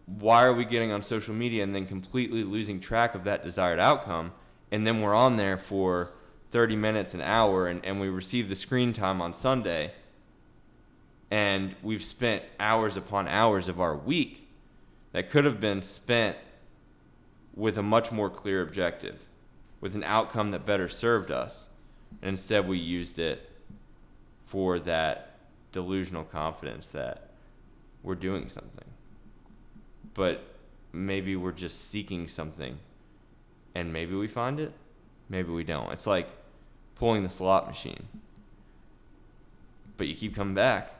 why are we getting on social media and then completely losing track of that desired outcome? And then we're on there for 30 minutes, an hour, and we receive the screen time on Sunday. And we've spent hours upon hours of our week that could have been spent with a much more clear objective, with an outcome that better served us. And instead we used it for that delusional confidence that we're doing something. But maybe we're just seeking something, and maybe we find it, maybe we don't. It's like pulling the slot machine. But you keep coming back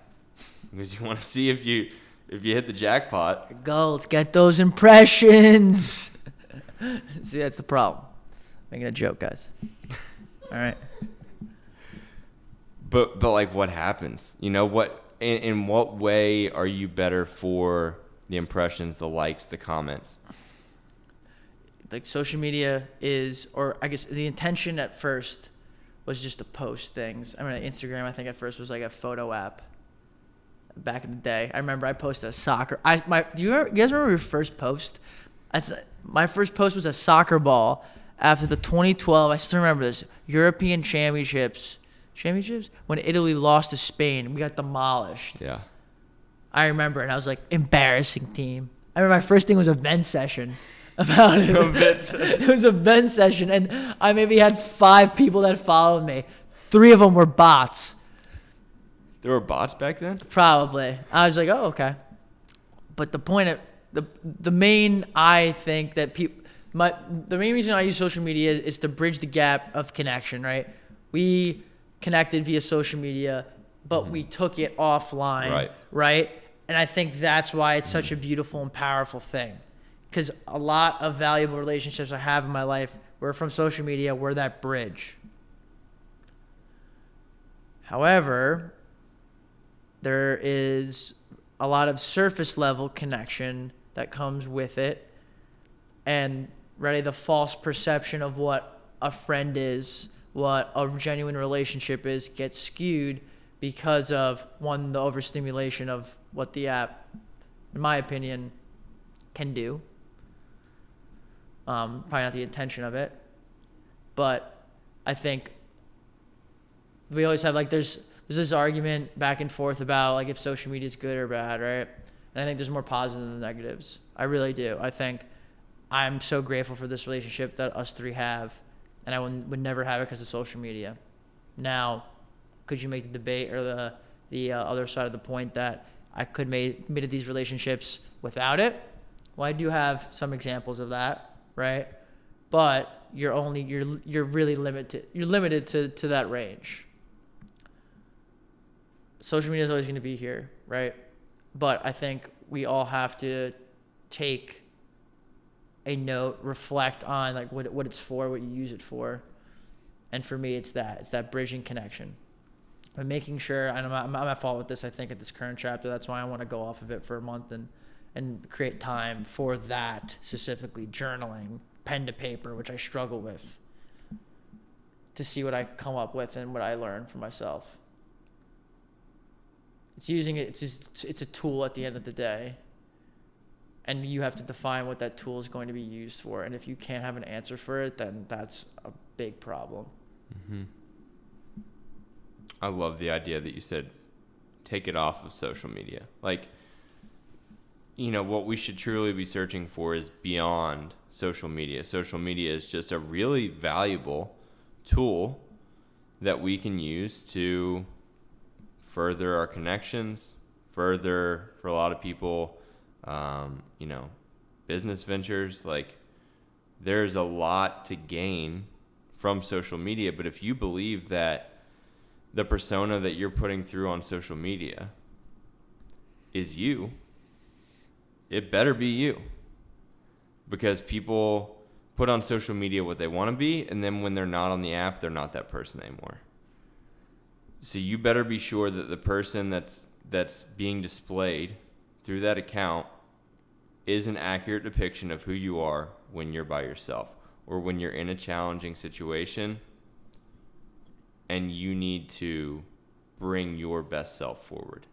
because you want to see if you hit the jackpot. Go, let's get those impressions. See, that's the problem. Making a joke, guys. All right. But like, what happens? You know, in what way are you better for the impressions, the likes, the comments? Like, social media is, or I guess the intention at first was just to post things. I mean, Instagram, I think at first was like a photo app. Back in the day, I remember I posted a soccer. Do you guys remember your first post? My first post was a soccer ball after the 2012. I still remember this European Championships when Italy lost to Spain. We got demolished. Yeah. I remember, and I was like, embarrassing team. I remember my first thing was a vent session about it. It was a vent session, and I maybe had 5 people that followed me. 3 of them were bots. There were bots back then? Probably. I was like, oh, okay. But the point of the main, I think that the main reason I use social media is to bridge the gap of connection, right? We connected via social media, but we took it offline, right? And I think that's why it's such a beautiful and powerful thing. Because a lot of valuable relationships I have in my life were from social media, were that bridge. However, there is a lot of surface level connection that comes with it, and really the false perception of what a friend is, what a genuine relationship is, gets skewed because of, one, the overstimulation of what the app in my opinion, can do. Probably not the intention of it, but I think we always have, like, there's this argument back and forth about, like, if social media is good or bad, right? And I think there's more positives than negatives. I really do. I think I'm so grateful for this relationship that us three have, and I would never have it because of social media. Now, could you make the debate or the other side of the point that I could made these relationships without it? Well, I do have some examples of that, right? But you're really limited. You're limited to that range. Social media is always going to be here, right? But I think we all have to take a note, reflect on, like, what it's for, what you use it for. And for me, it's that bridging connection. But making sure, and I'm at fault with this, I think, at this current chapter. That's why I want to go off of it for a month and create time for that, specifically journaling, pen to paper, which I struggle with, to see what I come up with and what I learn for myself. It's using it. It's a tool at the end of the day, and you have to define what that tool is going to be used for. And if you can't have an answer for it, then that's a big problem. Mm-hmm. I love the idea that you said, take it off of social media. Like, what we should truly be searching for is beyond social media. Social media is just a really valuable tool that we can use to further our connections, further, for a lot of people, business ventures. Like, there's a lot to gain from social media, but if you believe that the persona that you're putting through on social media is you, it better be you. Because people put on social media what they want to be, and then when they're not on the app, they're not that person anymore. So you better be sure that the person that's being displayed through that account is an accurate depiction of who you are when you're by yourself or when you're in a challenging situation and you need to bring your best self forward.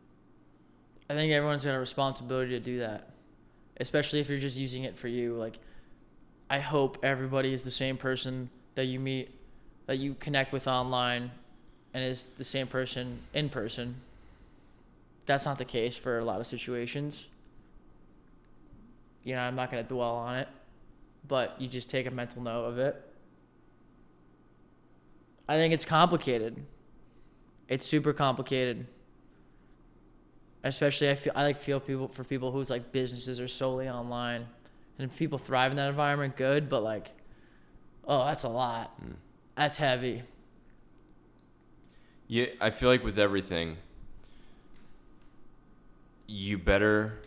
I think everyone's got a responsibility to do that, especially if you're just using it for you. Like, I hope everybody is the same person that you meet, that you connect with online, and is the same person in person. That's not the case for a lot of situations. I'm not going to dwell on it, but you just take a mental note of it. I think it's complicated. It's super complicated. Especially I feel people whose, like, businesses are solely online, and if people thrive in that environment, good. But, like, that's a lot. That's heavy. Yeah, I feel like with everything, you better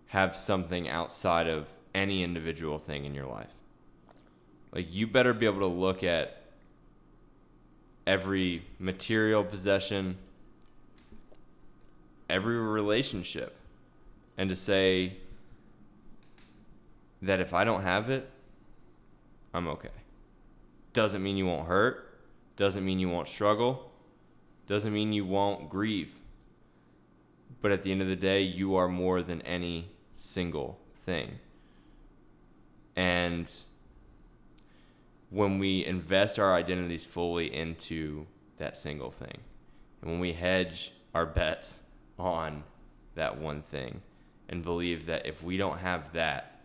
have something outside of any individual thing in your life. Like, you better be able to look at every material possession, every relationship, and to say that if I don't have it, I'm okay. Doesn't mean you won't hurt. Doesn't mean you won't struggle. Doesn't mean you won't grieve. But at the end of the day, you are more than any single thing. And when we invest our identities fully into that single thing, and when we hedge our bets on that one thing and believe that if we don't have that,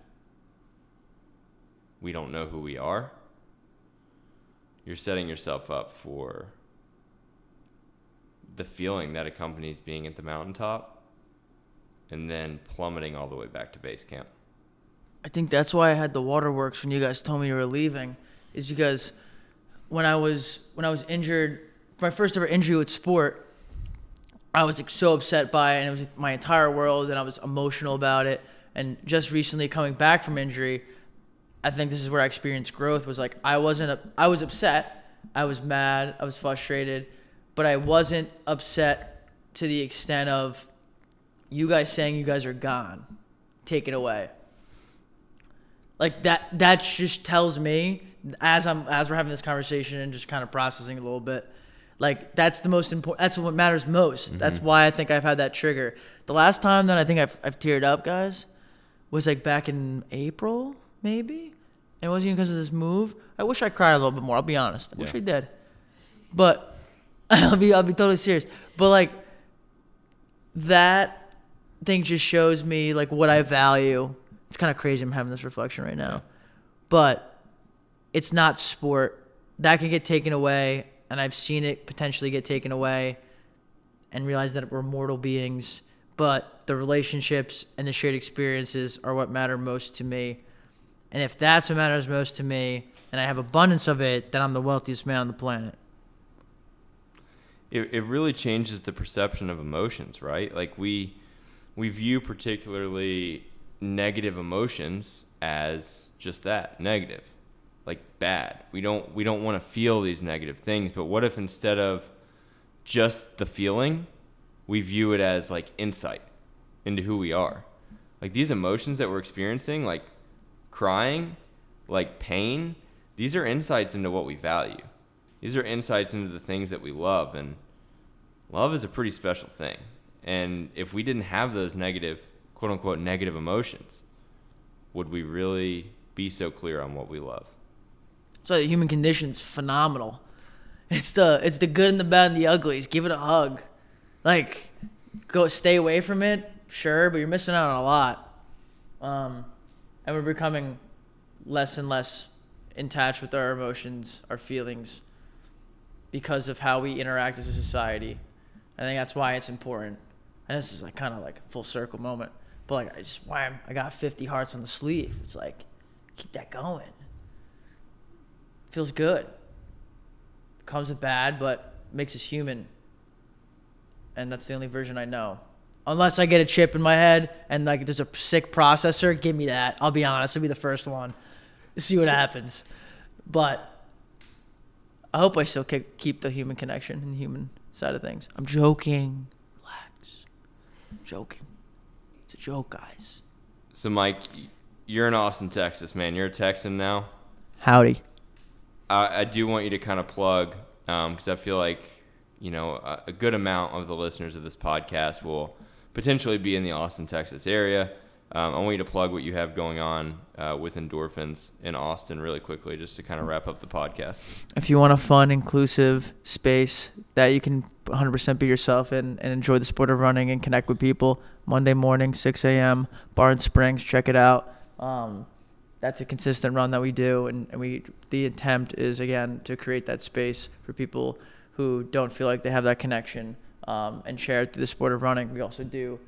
we don't know who we are, you're setting yourself up for the feeling that accompanies being at the mountaintop and then plummeting all the way back to base camp. I think that's why I had the waterworks when you guys told me you were leaving, is because when I was injured, my first ever injury with sport, I was, like, so upset by it, and it was my entire world, and I was emotional about it. And just recently coming back from injury, I think this is where I experienced growth. Was like, I was upset, I was mad, I was frustrated, but I wasn't upset to the extent of you guys saying you guys are gone, take it away. Like, that just tells me, as we're having this conversation and just kind of processing a little bit, Like, that's the most important. That's what matters most. Mm-hmm. That's why I think I've had that trigger. The last time that I think I've teared up, guys, was like back in April, maybe. And it wasn't even because of this move. I wish I cried a little bit more. I'll be honest. I wish I did. But I'll be totally serious. But like, that thing just shows me like what I value. It's kind of crazy I'm having this reflection right now. But it's not sport. That can get taken away, and I've seen it potentially get taken away and realize that we're mortal beings. But the relationships and the shared experiences are what matter most to me. And if that's what matters most to me, and I have abundance of it, then I'm the wealthiest man on the planet. It really changes the perception of emotions, right? Like we view particularly negative emotions as just that, negative, like bad. We don't want to feel these negative things, but what if instead of just the feeling, we view it as like insight into who we are? Like these emotions that we're experiencing, like crying, like pain, these are insights into what we value. These are insights into the things that we love, and love is a pretty special thing. And if we didn't have those negative, quote unquote, negative emotions, would we really be so clear on what we love? So the human condition's phenomenal. It's the good and the bad and the uglies. Give it a hug. Like, stay away from it, sure, but you're missing out on a lot. And we're becoming less and less in touch with our emotions, our feelings, because of how we interact as a society. I think that's why it's important. And this is like kind of like a full circle moment. But like I got 50 hearts on the sleeve. It's like, keep that going. Feels good. Comes with bad, but makes us human. And that's the only version I know. Unless I get a chip in my head and like there's a sick processor, give me that. I'll be honest, I'll be the first one. See what happens. But I hope I still keep the human connection and the human side of things. I'm joking. Relax. I'm joking. It's a joke, guys. So Mike, you're in Austin, Texas, man. You're a Texan now. Howdy. I do want you to kind of plug, because I feel like, a good amount of the listeners of this podcast will potentially be in the Austin, Texas area. I want you to plug what you have going on with Endorphins in Austin really quickly, just to kind of wrap up the podcast. If you want a fun, inclusive space that you can 100% be yourself in and enjoy the sport of running and connect with people, Monday morning, 6 a.m., Barn Springs, check it out. That's a consistent run that we do, and the attempt is, again, to create that space for people who don't feel like they have that connection and share it through the sport of running. We also do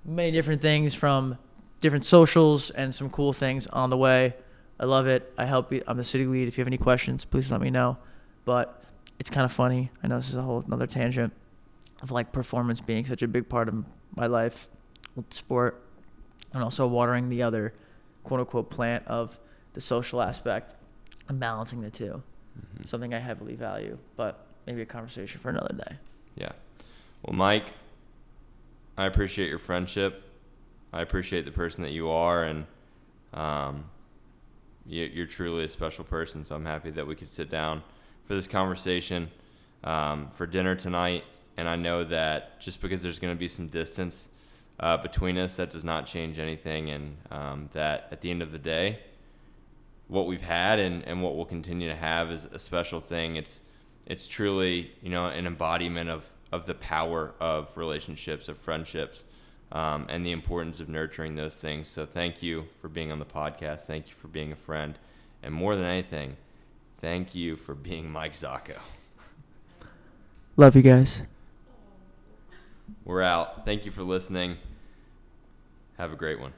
many different things, from different socials and some cool things on the way. I love it. I help you. I'm the city lead. If you have any questions, please let me know. But it's kind of funny. I know this is a whole another tangent of like performance being such a big part of my life with sport, and also watering the other quote unquote plant of the social aspect and balancing the two. Mm-hmm. Something I heavily value, but maybe a conversation for another day. Yeah. Well, Mike, I appreciate your friendship. I appreciate the person that you are, and you're truly a special person, so I'm happy that we could sit down for this conversation for dinner tonight. And I know that just because there's going to be some distance between us, that does not change anything, and that at the end of the day, what we've had and what we'll continue to have is a special thing. It's truly, an embodiment of the power of relationships, of friendships, and the importance of nurturing those things. So thank you for being on the podcast. Thank you for being a friend. And more than anything, thank you for being Mike Zacco. Love you guys. We're out. Thank you for listening. Have a great one.